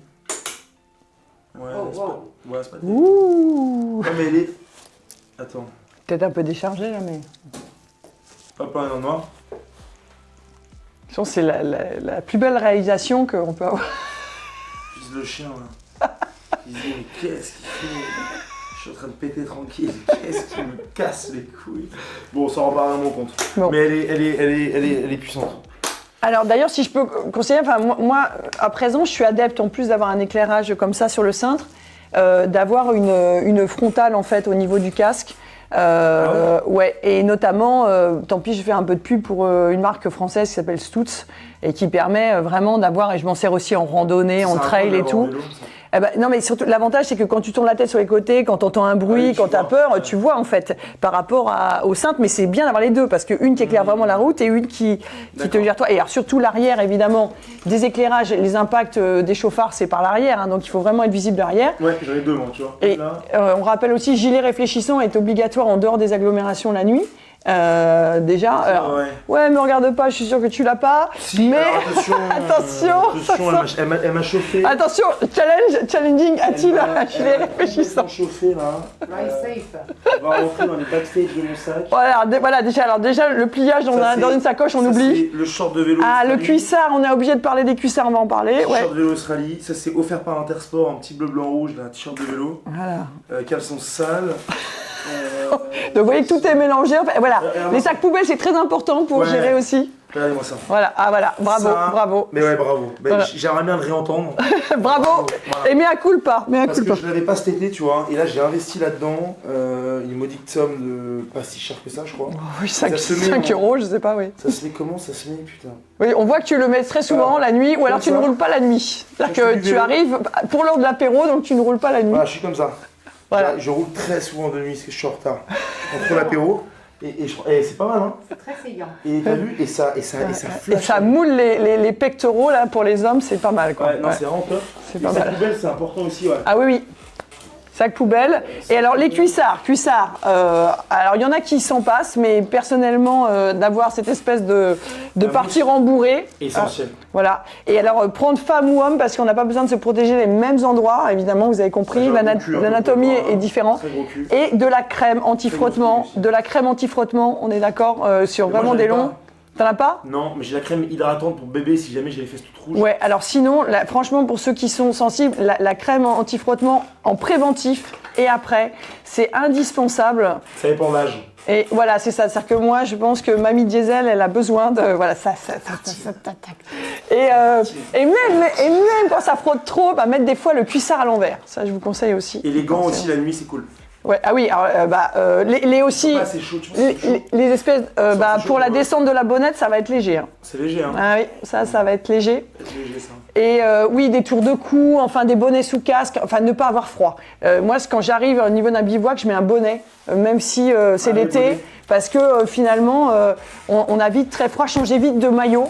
Ouais, Oh, c'est wow. pas. Ouais, c'est pas terrible. Ouh. Non, mais elle est. Attends. Peut-être un peu déchargé là, mais. Hop là, en noir. Je pense que c'est la plus belle réalisation qu'on peut avoir. Juste le chien, là. Il dit, mais qu'est-ce qu'il fait? Je suis en train de péter tranquille. Qu'est-ce qui me casse les couilles? Bon, on s'en rend pas vraiment compte. Bon. Mais elle est puissante. Alors d'ailleurs, si je peux conseiller, enfin moi à présent, je suis adepte en plus d'avoir un éclairage comme ça sur le cintre, d'avoir une frontale en fait au niveau du casque. Ouais, et notamment, tant pis, je fais un peu de pub pour une marque française qui s'appelle Stutz et qui permet vraiment d'avoir, et je m'en sers aussi en randonnée, en trail et tout. Eh ben, non mais surtout l'avantage c'est que quand tu tournes la tête sur les côtés, quand tu entends un bruit, quand tu as peur, tu vois en fait par rapport au cintre, mais c'est bien d'avoir les deux parce qu'une qui éclaire vraiment la route et une qui te gère toi. Et alors surtout l'arrière évidemment, des éclairages, les impacts des chauffards c'est par l'arrière, hein, donc il faut vraiment être visible derrière. Ouais, j'en ai deux moi, tu vois. Et là. On rappelle aussi, gilet réfléchissant est obligatoire en dehors des agglomérations la nuit. Déjà, alors, ouais, me regarde pas, je suis sûre que tu l'as pas. Si, mais alors, attention, elle m'a chauffé. Attention, challenging, a-t-il un gilet réfléchissant? Chauffé là. On va rentrer dans les backstage de mon sac. Voilà, déjà le pliage dans une sacoche, on oublie. Le short de vélo. Ah, le cuissard, on est obligé de parler des cuissards, on va en parler. Le short de vélo Australie, ça c'est offert par Intersport, un petit bleu, blanc, rouge, un t-shirt de vélo. Voilà. Caleçon sale. Donc vous voyez que tout est mélangé. Enfin, voilà, les sacs poubelles c'est très important pour gérer aussi. Regardez-moi ça. Voilà, bravo, ça, bravo. Mais ouais, bravo. Voilà. J'aimerais bien le réentendre. Bravo. Voilà. Et mea culpa, Parce que je l'avais pas cet été, tu vois, et là j'ai investi là-dedans, une maudite somme de pas si cher que ça, je crois. Oh, oui, 5 euros, je sais pas, oui. Ça se met comment? Ça se met, putain. Oui, on voit que tu le mets très souvent la nuit, ou alors tu ne roules pas la nuit. C'est-à-dire que tu arrives pour l'heure de l'apéro, donc tu ne roules pas la nuit. Voilà, je suis comme ça. Voilà. Je roule très souvent de nuit parce que je suis en retard. Entre l'apéro. Et c'est pas mal, hein. C'est très saillant. Et t'as vu, et ça flash. Et ça moule les pectoraux là pour les hommes, c'est pas mal quoi. Ouais, non, c'est vraiment top. C'est pas mal. La poubelle, c'est important aussi, ouais. Ah oui. Sac poubelle. Et alors les cuissards, alors il y en a qui s'en passent, mais personnellement d'avoir cette espèce de partie rembourrée. Essentiel. Voilà. Et alors prendre femme ou homme parce qu'on n'a pas besoin de se protéger les mêmes endroits, évidemment vous avez compris, l'anatomie est différente. Et de la crème anti-frottement, on est d'accord sur vraiment des longs. T'en as pas? Non, mais j'ai la crème hydratante pour bébé si jamais j'ai les fesses toutes rouges. Ouais, alors sinon, franchement, pour ceux qui sont sensibles, la crème anti-frottement en préventif et après, c'est indispensable. Ça dépend de l'âge. Et voilà, c'est ça. C'est-à-dire que moi, je pense que Mamie Diesel, elle a besoin de. Voilà, ça. Et même quand ça frotte trop, mettre des fois le cuissard à l'envers. Ça, je vous conseille aussi. Et les gants aussi, la nuit, c'est cool. Ouais, ah oui, alors, les aussi. Ah, c'est chaud, tu vois, c'est chaud. Les espèces. chaud, pour la ouais. descente de la bonnette, ça va être léger. Hein. C'est léger, hein. Ah oui, ça va être léger. C'est léger, ça. Et oui, des tours de cou, enfin des bonnets sous casque, enfin ne pas avoir froid. Moi, quand j'arrive au niveau d'un bivouac, je mets un bonnet, même si c'est l'été, parce que finalement, on a vite très froid. Changer vite de maillot,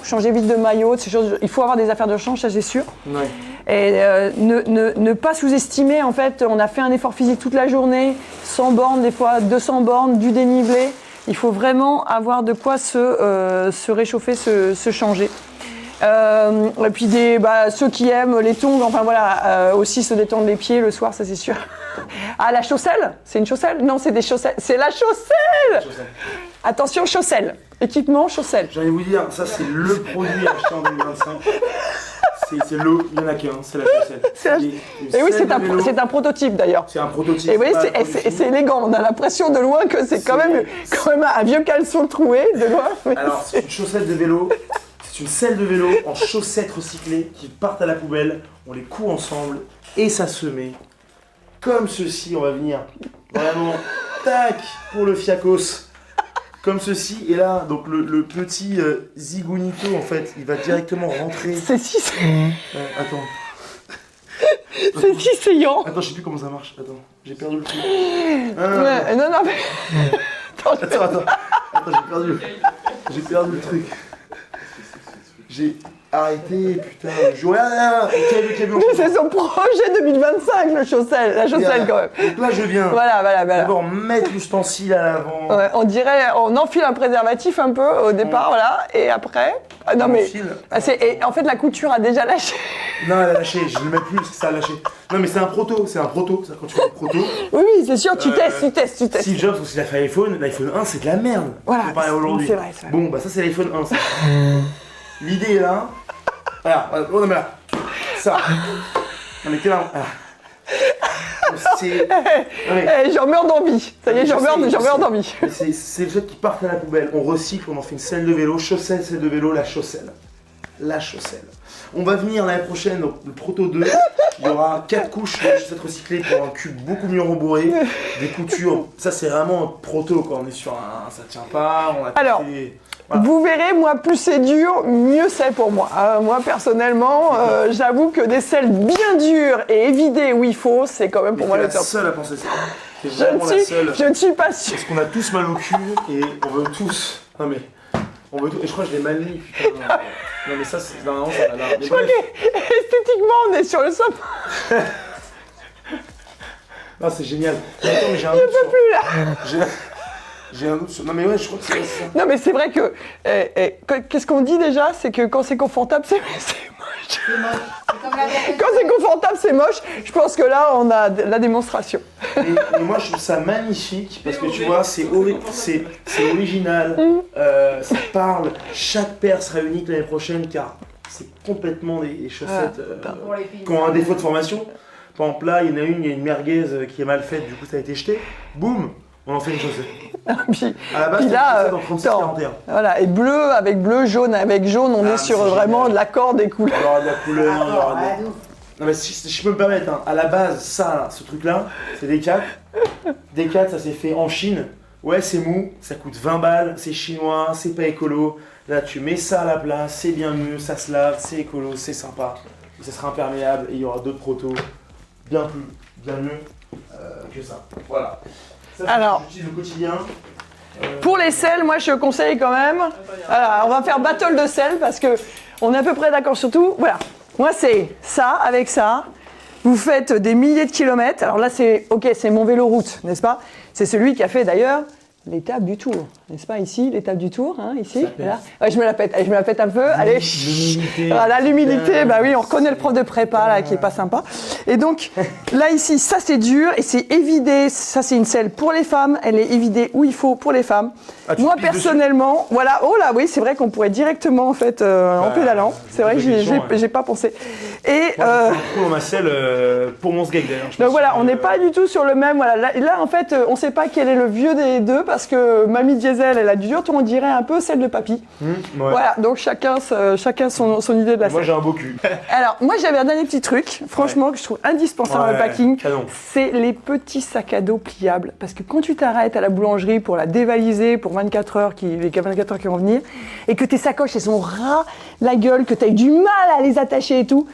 ces choses, il faut avoir des affaires de change, ça c'est sûr. Ouais. Et ne pas sous-estimer, en fait, on a fait un effort physique toute la journée, 100 bornes, des fois 200 bornes, du dénivelé. Il faut vraiment avoir de quoi se réchauffer, se changer. Et puis ceux qui aiment les tongs, enfin voilà, aussi se détendre les pieds le soir, ça c'est sûr. Ah, la chausselle? C'est une chausselle? Non, c'est des chausselles. C'est la chausselle! Attention, chausselle. Équipement, chausselle. J'allais vous dire, ça c'est le produit acheté en 2025. C'est l'eau, il n'y en a qu'un, c'est la chausselle. Et oui, c'est un prototype d'ailleurs. C'est un prototype. Et oui, c'est élégant. On a l'impression de loin que c'est quand même un vieux caleçon troué de loin. Alors, c'est une chaussette de vélo. C'est une selle de vélo en chaussettes recyclées qui partent à la poubelle. On les coud ensemble et ça se met comme ceci. On va venir vraiment tac pour le fiacos. comme ceci. Et là, donc le petit zigounito, en fait, il va directement rentrer. C'est si, Attends. c'est si saillant. Attends, je sais plus comment ça marche. Attends, j'ai perdu le truc. Ouais, non, mais. Attends, j'ai perdu le truc. J'ai arrêté, putain. Je regarde, Mais c'est son projet 2025, la chausselle quand même. Donc là, je viens Voilà. d'abord mettre l'ustensile à l'avant. Ouais, on dirait, on enfile un préservatif un peu au départ, voilà, et après. Ah, non, mais. Et en fait, la couture a déjà lâché. Non, elle a lâché, je ne le mets plus parce que ça a lâché. Non, mais c'est un proto. C'est quand tu fais un proto. Oui, c'est sûr, tu testes. Steve Jobs, aussi, il a fait l'iPhone 1, c'est de la merde. Voilà, comparé à aujourd'hui. c'est vrai. Bon, bah ça, c'est l'iPhone 1. Ça. L'idée est là. Voilà, oh non, mais là. Ça. Non, mais t'es là. C'est. J'en meurs d'envie. Ça y est, j'en meurs d'envie. C'est le fait qui partent à la poubelle. On recycle, on en fait une selle de vélo, selle de vélo, la chausselle. On va venir l'année prochaine, donc le Proto 2. Il y aura 4 couches de chaussettes recyclées pour un cube beaucoup mieux rembourré. Des coutures. Ça, c'est vraiment un proto, quoi. On est sur un. Ça tient pas. On a Alors. Voilà. Vous verrez, moi, plus c'est dur, mieux c'est pour moi. Moi, personnellement, j'avoue que des selles bien dures et évidées où il faut, c'est quand même pour moi le top. Je suis la seule à penser ça. Je ne suis pas sûre. Parce qu'on a tous mal au cul et on veut tous. Non mais. On veut tous. Et je crois que je l'ai mal mis, putain. Non mais ça, c'est. Non, ça va là. Je crois qu'esthétiquement, on est sur le sommet. Non, c'est génial. Mais attends, mais j'ai un doute. Je peux plus là. J'ai un doute sur... Non mais ouais, je crois que c'est ça. Non mais c'est vrai que... qu'est-ce qu'on dit déjà? C'est que quand c'est confortable, c'est moche. Quand c'est confortable, c'est moche. Je pense que là, on a la démonstration. Et moi, je trouve ça magnifique parce que tu vois, c'est original. Ça parle. Chaque paire sera unique l'année prochaine car c'est complètement des chaussettes qui ont un défaut de formation. Par exemple là, il y en a une merguez qui est mal faite, du coup ça a été jeté. Boum! On en fait une chaussette. À la base, puis là, dans 36-41. Voilà, et bleu avec bleu, jaune avec jaune, on est sur vraiment de l'accord des couleurs. Il y aura de la couleur, il y aura de... Non mais si je peux me permettre, hein, à la base, ça, là, ce truc-là, c'est des 4. Des 4, ça s'est fait en Chine. Ouais, c'est mou, ça coûte 20 balles, c'est chinois, c'est pas écolo. Là, tu mets ça à la place, c'est bien mieux, ça se lave, c'est écolo, c'est sympa. Et ça sera imperméable et il y aura d'autres protos bien mieux que ça. Voilà. Ça, alors, j'utilise au quotidien. Pour les selles, moi je conseille quand même. Alors, on va faire battle de selles parce que on est à peu près d'accord sur tout. Voilà. Moi c'est ça avec ça. Vous faites des milliers de kilomètres. Alors là c'est c'est mon vélo route, n'est-ce pas? C'est celui qui a fait d'ailleurs l'étape du Tour, n'est-ce pas? Ici, l'étape du Tour, hein, ici. Là. Ouais, je me la pète un peu. Allez. L'humilité. Voilà, l'humilité, bah oui, on reconnaît le prof de prépa là qui est pas sympa. Et donc, là ici, ça c'est dur et c'est évidé. Ça c'est une selle pour les femmes. Elle est évidée où il faut pour les femmes. Moi personnellement, voilà. Oh là, oui, c'est vrai qu'on pourrait directement en fait en pédalant. C'est vrai que j'ai pas pensé. Et moi, je dans ma selle pour mon sgeg d'ailleurs. Donc voilà, on n'est pas du tout sur le même. Voilà, là en fait, on sait pas quel est le vieux des deux parce que Mamie Diesel, elle a du dur, on dirait un peu celle de Papy. Ouais. Voilà, donc chacun son idée de la selle. Moi j'ai un beau cul. Alors, moi j'avais un dernier petit truc, franchement, que je trouve indispensable dans le packing. C'est les petits sacs à dos pliables. Parce que quand tu t'arrêtes à la boulangerie pour la dévaliser pour 24 heures, les 24 heures qui vont venir, et que tes sacoches elles sont ras la gueule, que tu as eu du mal à les attacher et tout,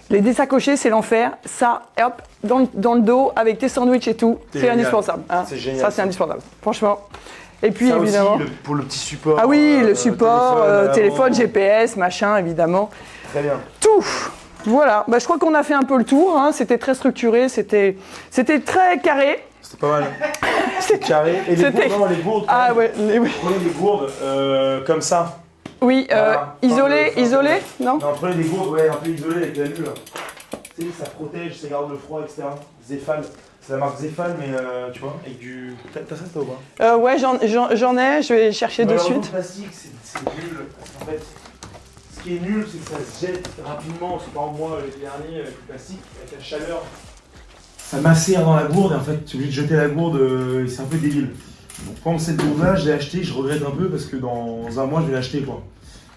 les désacocher, c'est l'enfer. Ça, hop, dans le dos, avec tes sandwichs et tout, c'est indispensable. Hein. C'est génial. Ça, c'est indispensable. Franchement. Et puis, ça évidemment. Aussi, pour le petit support. Ah oui, le support, téléphone, GPS, machin, évidemment. Très bien. Tout. Voilà. Bah, je crois qu'on a fait un peu le tour. Hein. C'était très structuré, c'était très carré. C'était pas mal. C'était carré. Et les gourdes. Ah ouais. Prenez des gourdes comme ça. Oui, voilà. Isolé, non? Non, prenez des gourdes, ouais, un peu isolées avec la nulle. Tu sais, ça protège, ça garde le froid, etc. Zéphal, c'est la marque Zéphal, mais tu vois, avec du... T'as ça, toi ou pas? Ouais, j'en ai, je vais chercher de suite. Le plastique, c'est nul. En fait, ce qui est nul, c'est que ça se jette rapidement. C'est par exemple, moi, les derniers, avec le plastique, avec la chaleur, ça macère dans la gourde, et en fait, tu es obligé de jeter la gourde, et c'est un peu débile. Donc, par exemple, cette gourde-là, je l'ai achetée, je regrette un peu parce que dans un mois, je vais l'acheter, quoi.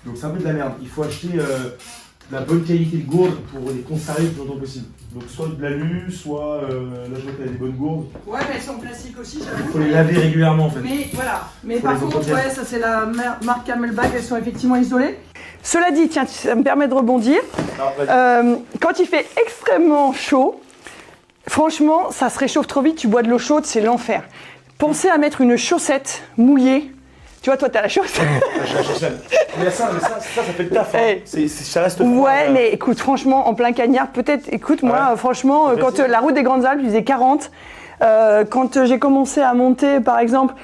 Donc, c'est un peu de la merde. Il faut acheter la bonne qualité de gourde pour les conserver le plus longtemps possible. Donc soit de l'alu, soit là je vois qu'il y a des bonnes gourdes. Ouais, mais elles sont plastiques aussi, j'avoue. Il faut les laver régulièrement en fait. Mais voilà. Mais Faut par les contre, entretenir. ouais, ça c'est la marque Camelback, elles sont effectivement isolées. Cela dit, tiens, ça me permet de rebondir. Alors, vas-y. Quand il fait extrêmement chaud, franchement, ça se réchauffe trop vite, tu bois de l'eau chaude, c'est l'enfer. Pensez à mettre une chaussette mouillée. Tu vois, toi, t'as la chaussette. Mais ça fait le taf. Hein. Hey. Ça reste froid, Ouais, mais écoute, franchement, en plein cagnard, peut-être, écoute, moi, Ouais. franchement, Facile. quand la route des Grandes Alpes, je faisais 40. Quand j'ai commencé à monter, par exemple,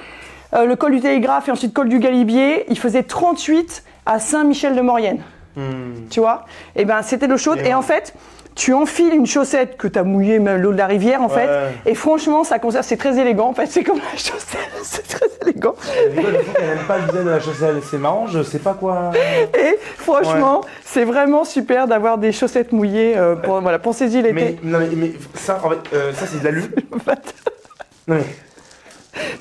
le col du Télégraphe et ensuite col du Galibier, il faisait 38 à Saint-Michel-de-Maurienne. Tu vois? Et ben, c'était l'eau chaude. Et en fait, tu enfiles une chaussette que tu as mouillée, même l'eau de la rivière, en fait. Et franchement, ça conserve, c'est très élégant. En fait, c'est comme la chaussette, c'est très élégant. Les gars, des fois, qu'elle n'aime pas le design de la chaussette, c'est marrant, je sais pas quoi. Et franchement, c'est vraiment super d'avoir des chaussettes mouillées. Voilà, pensez-y l'été. Mais ça, en fait, ça c'est de l'alu. Non mais.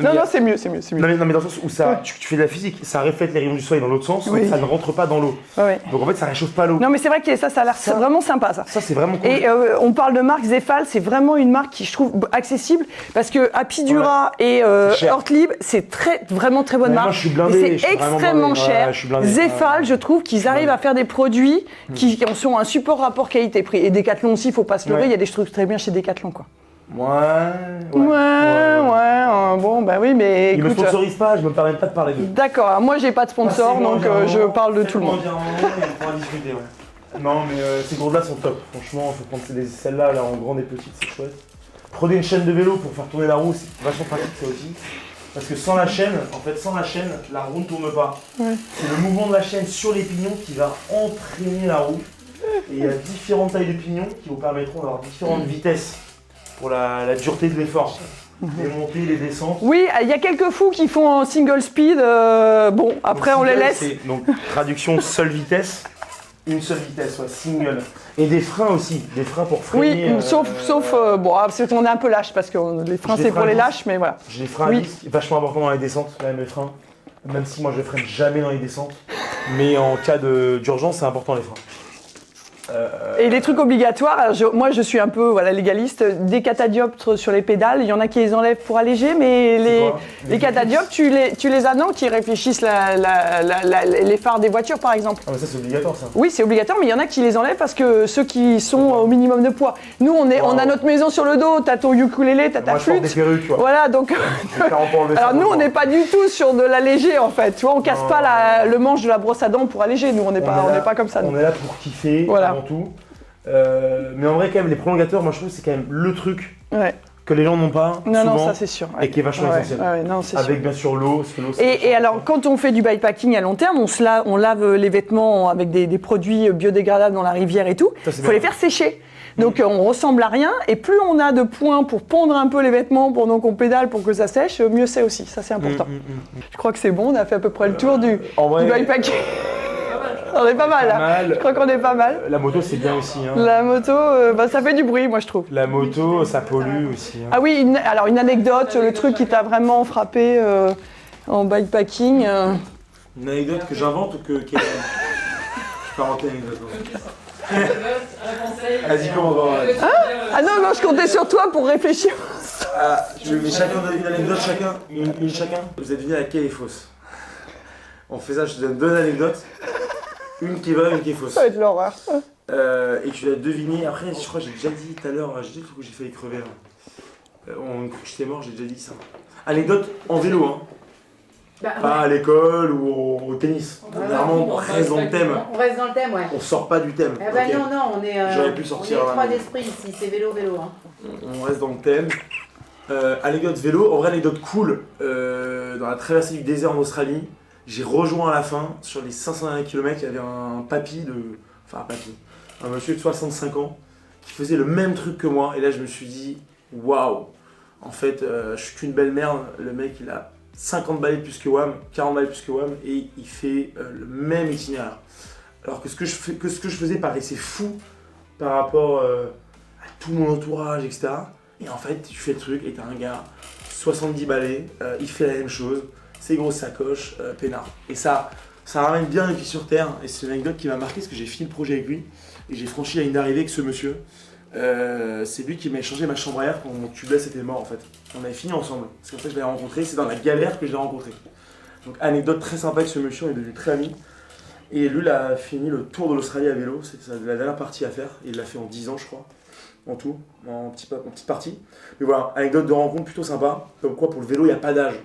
Non, mais- non, c'est mieux, c'est mieux, c'est mieux. Non mais dans le sens où ça, tu fais de la physique, ça reflète les rayons du soleil dans l'autre sens, Oui. ça ne rentre pas dans l'eau. Ouais. Donc en fait, ça réchauffe pas l'eau. Non, mais c'est vrai que ça a l'air vraiment sympa, ça. Ça c'est vraiment cool. Et on parle de marque Zefal, c'est vraiment une marque qui je trouve accessible parce que Apidura et C'est cher. Ortlieb, c'est vraiment très bonne Ouais, marque. moi, je suis blindé, Mais je c'est suis vraiment extrêmement blindé. Ouais, cher. je suis blindé. Zefal, Ouais. je trouve qu'ils arrivent à faire des produits qui sont un super rapport qualité-prix. Et Decathlon aussi, il faut pas se leurrer, il Ouais. y a des trucs très bien chez Decathlon, quoi. Bon, bah oui, mais Ils me écoute. sponsorisent pas, je me permets pas de parler d'eux. D'accord, alors moi j'ai pas de sponsor, Passez-moi donc un je moment, parle de tout le faites-moi monde. dire un moment et on pourra discuter, ouais. Non mais ces gourdes là sont top, franchement, faut prendre celles-là là, en grande et petite, c'est chouette. Prenez une chaîne de vélo pour faire tourner la roue, c'est vachement pratique ça aussi. Parce que sans la chaîne, la roue ne tourne pas. Ouais. C'est le mouvement de la chaîne sur les pignons qui va entraîner la roue. Et il y a différentes tailles de pignons qui vous permettront d'avoir différentes vitesses pour la dureté de l'effort. Les montées, les descentes. Oui, il y a quelques fous qui font en single speed, bon, après on les Single, laisse. c'est- Donc traduction seule vitesse. Une seule vitesse, ouais, single. Et des freins aussi, des freins pour freiner. Oui, sauf bon, c'est qu'on est un peu lâche parce que les freins J'ai c'est des pour les freins lâches, mais voilà. J'ai des freins Oui. à disque, vachement important dans les descentes, quand même les freins. Même si moi je freine jamais dans les descentes. Mais en cas d'urgence, c'est important les freins. Et les trucs obligatoires, alors moi je suis un peu légaliste, des catadioptres sur les pédales, il y en a qui les enlèvent pour alléger, mais les catadioptres, tu les as non, qui réfléchissent les phares des voitures par exemple. Ah mais ça c'est obligatoire ça. Oui, c'est obligatoire, mais il y en a qui les enlèvent parce que ceux qui sont au minimum de poids. Nous, on a notre maison sur le dos, t'as ton ukulélé, t'as ta Moi je porte des flûte. perruques, tu vois. Voilà, donc. J'ai clairement pas enlevé ça Alors nous, on longtemps. n'est pas du tout sur de l'alléger en fait. Tu vois, on casse Non, pas le manche de la brosse à dents pour alléger. Nous, on n'est pas comme ça. nous. On est là pour kiffer Voilà. avant tout. Mais en vrai quand même les prolongateurs, moi je trouve que c'est quand même le truc Ouais. que les gens n'ont pas Non, souvent non, ça c'est sûr. et qui est vachement Ouais, essentiel. ouais, non, c'est sûr. Avec bien sûr l'eau, parce que l'eau c'est Et vachement alors, important. quand on fait du bikepacking à long terme, on lave les vêtements avec des produits biodégradables dans la rivière et tout. Ça, c'est Il faut les bien. faire sécher. Donc on ressemble à rien. Et plus on a de points pour pondre un peu les vêtements pendant qu'on pédale pour que ça sèche, mieux c'est aussi. Ça c'est important. Je crois que c'est bon. On a fait à peu près le tour du En vrai, bikepacking. On est pas mal. pas Là. mal. Je crois qu'on est pas mal. La moto c'est bien aussi. Hein. La moto, ça fait du bruit, moi je trouve. La moto, ça pollue aussi. Hein. Ah oui, alors une anecdote, le truc qui t'a vraiment frappé en bikepacking. Une anecdote que j'invente ou que qui est... Je peux inventer une anecdote. Vas-y, comment on va Ah non, non, je comptais sur toi pour réfléchir. Mais chacun donne une anecdote, une chacun. Vous avez deviné laquelle est fausse. On fait ça, je te donne deux anecdotes. Une qui est vraie, une qui est fausse. Ça va être l'horreur. Et tu l'as deviné. Après, je crois que j'ai déjà dit tout à l'heure, j'ai dit le truc où j'ai failli crever. Là. On croit que j'étais mort, j'ai déjà dit ça. Anecdote en vélo, hein. Pas à l'école ou au tennis. Vraiment, on reste dans le thème. On reste dans le thème, ouais. On sort pas du thème. Eh ben ok. non, on est, J'aurais pu sortir on est là, trois mais- d'esprit ici, c'est vélo. Hein. On reste dans le thème. Anecdote vélo, en vrai anecdote cool, dans la traversée du désert en Australie, j'ai rejoint à la fin, sur les 500 derniers kilomètres, il y avait un monsieur de 65 ans, qui faisait le même truc que moi, et là je me suis dit, waouh, en fait je suis qu'une belle merde, le mec il a 50 balais plus que WAM, 40 balais plus que WAM, et il fait le même itinéraire. Alors que ce que je faisais paraissait fou par rapport à tout mon entourage, etc. Et en fait, tu fais le truc et t'as un gars, 70 balais, il fait la même chose, ses grosses sacoches, peinard. Et ça, Ça ramène bien les pieds sur terre. Et c'est une anecdote qui m'a marqué parce que j'ai fini le projet avec lui. Et j'ai franchi la ligne d'arrivée avec ce monsieur. C'est lui qui m'a échangé ma chambre à air quand mon tubeless était mort en fait. On avait fini ensemble. C'est comme ça que je l'ai rencontré. C'est dans la galère que je l'ai rencontré. Donc anecdote très sympa avec ce monsieur, on est devenus très amis. Et lui, il a fini le tour de l'Australie à vélo. C'est la dernière partie à faire. Il l'a fait en 10 ans je crois. En tout, en petite partie. Mais voilà, anecdote de rencontre plutôt sympa. Comme quoi pour le vélo, il n'y a pas d'âge.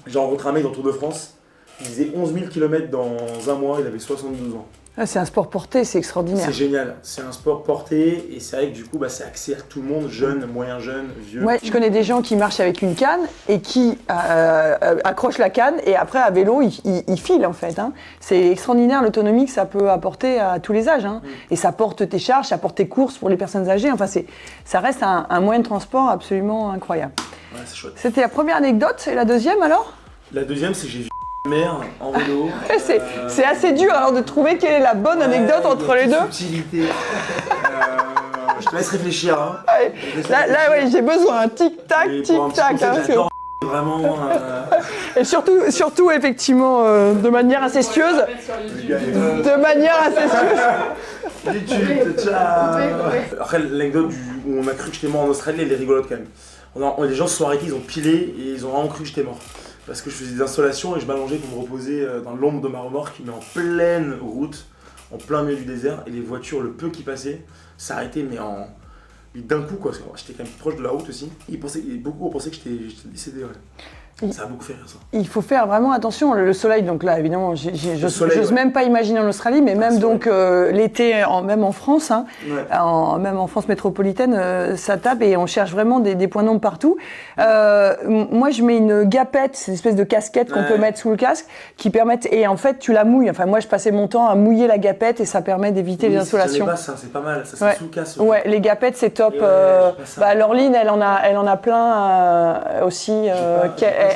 J'ai rencontré un mec dans le Tour de France. Il faisait 11 000 km dans un mois. Il avait 72 ans. Ah, c'est un sport porté, c'est extraordinaire. C'est génial, c'est un sport porté et c'est vrai que du coup c'est accès à tout le monde, jeune, moyen jeune, vieux. Ouais, je connais des gens qui marchent avec une canne et qui accrochent la canne et après à vélo ils filent en fait. Hein. C'est extraordinaire l'autonomie que ça peut apporter à tous les âges. Hein. Et ça porte tes charges, ça porte tes courses pour les personnes âgées. Enfin, ça reste un moyen de transport absolument incroyable. Ouais, c'est chouette. C'était la première anecdote et la deuxième alors? La deuxième c'est que j'ai vu ma mère en vélo. C'est assez dur alors de trouver quelle est la bonne anecdote entre les deux. Subtilité. Je te laisse réfléchir. Hein. Ouais. Là ouais, j'ai besoin, tic-tac, tic-tac. Hein, j'adore vraiment. Et surtout effectivement, de manière incestueuse. De manière incestueuse. YouTube, ciao. Après l'anecdote où on a cru que j'étais mort en Australie, elle est rigolote quand même. Les gens se sont arrêtés, ils ont pilé et ils ont vraiment cru que j'étais mort. Parce que je faisais des installations et je m'allongeais pour me reposer dans l'ombre de ma remorque qui met en pleine route, en plein milieu du désert. Et les voitures, le peu qui passaient, s'arrêtaient mais d'un coup quoi. Parce que j'étais quand même proche de la route aussi. Beaucoup ont pensé que j'étais décédé. Ouais. Ça a beaucoup fait rire ça. Il faut faire vraiment attention. Le soleil, donc là évidemment, j'ose même pas imaginer en Australie, mais même donc l'été, même en France, hein, ouais. Même en France métropolitaine, ça tape et on cherche vraiment des points d'ombre partout. Moi je mets une gapette, c'est une espèce de casquette qu'on peut mettre sous le casque, qui permettent, et en fait tu la mouilles. Enfin moi je passais mon temps à mouiller la gapette et ça permet d'éviter les insolations. Pas ça, c'est pas mal, ça c'est sous le casque. Ouais, les gapettes c'est top. Laureline elle en a plein aussi.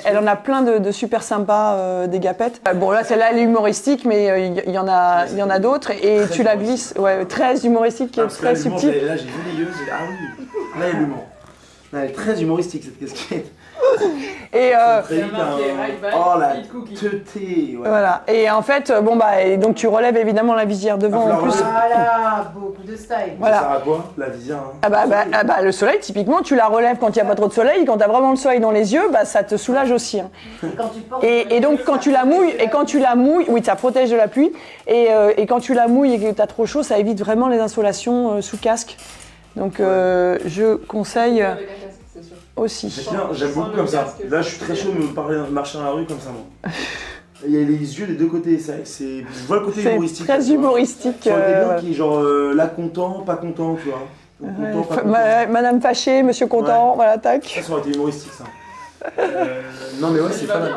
Elle en a plein de super sympas, des gapettes. Bon là celle-là elle est humoristique mais il y en a d'autres et tu la glisses, très humoristique, très subtile. Là j'ai vu les yeux, ah oui, là il y a l'humour. Elle est très humoristique cette casquette. Et oh la teuté, ouais. Voilà. Et en fait, et donc tu relèves évidemment la visière devant en plus. Voilà, beaucoup de style. Voilà. Ça sert à quoi la visière le soleil, typiquement, tu la relèves quand il n'y a pas trop de soleil. Quand tu as vraiment le soleil dans les yeux, ça te soulage aussi. Hein. Et donc quand tu la mouilles, oui, ça protège de la pluie. Et quand tu la mouilles et que tu as trop chaud, ça évite vraiment les insolations sous casque. Donc je conseille aussi. J'aime beaucoup comme ça. Là je suis très chaud de marcher dans la rue comme ça moi. Il y a les yeux des deux côtés, je vois le côté humoristique. Très humoristique. Sur quelqu'un qui est genre là content, pas content, tu vois. Content, pas content. Madame fâchée, monsieur content, voilà, tac. Ça aurait été humoristique ça. Non mais ouais, c'est pas mal.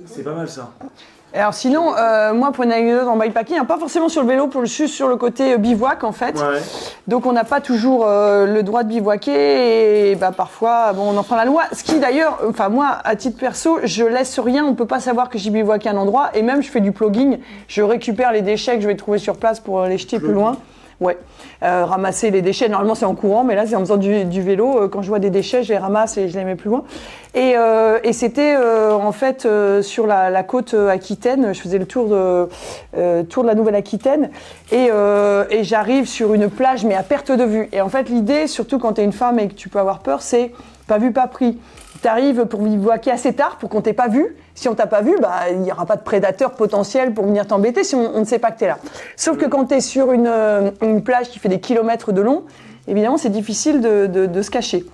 C'est pas mal ça. Alors sinon, moi pour une anecdote en bikepacking, pas forcément sur le vélo, juste sur le côté bivouac en fait. Ouais. Donc on n'a pas toujours le droit de bivouaquer et parfois on en prend la loi. Ce qui d'ailleurs, moi à titre perso, je laisse rien, on peut pas savoir que j'ai bivouaqué à un endroit et même je fais du plugging, je récupère les déchets que je vais trouver sur place pour les jeter plus loin. Ouais, ramasser les déchets, normalement c'est en courant, mais là c'est en faisant du vélo, quand je vois des déchets, je les ramasse et je les mets plus loin. Et c'était en fait sur la côte aquitaine, je faisais le tour de la Nouvelle-Aquitaine, et j'arrive sur une plage, mais à perte de vue. Et en fait l'idée, surtout quand tu es une femme et que tu peux avoir peur, c'est pas vu, pas pris. Tu arrives pour bivouaquer assez tard pour qu'on t'ait pas vu. Si on t'a pas vu, il n'y aura pas de prédateur potentiel pour venir t'embêter si on ne sait pas que tu es là. Sauf que quand tu es sur une plage qui fait des kilomètres de long, évidemment c'est difficile de se cacher.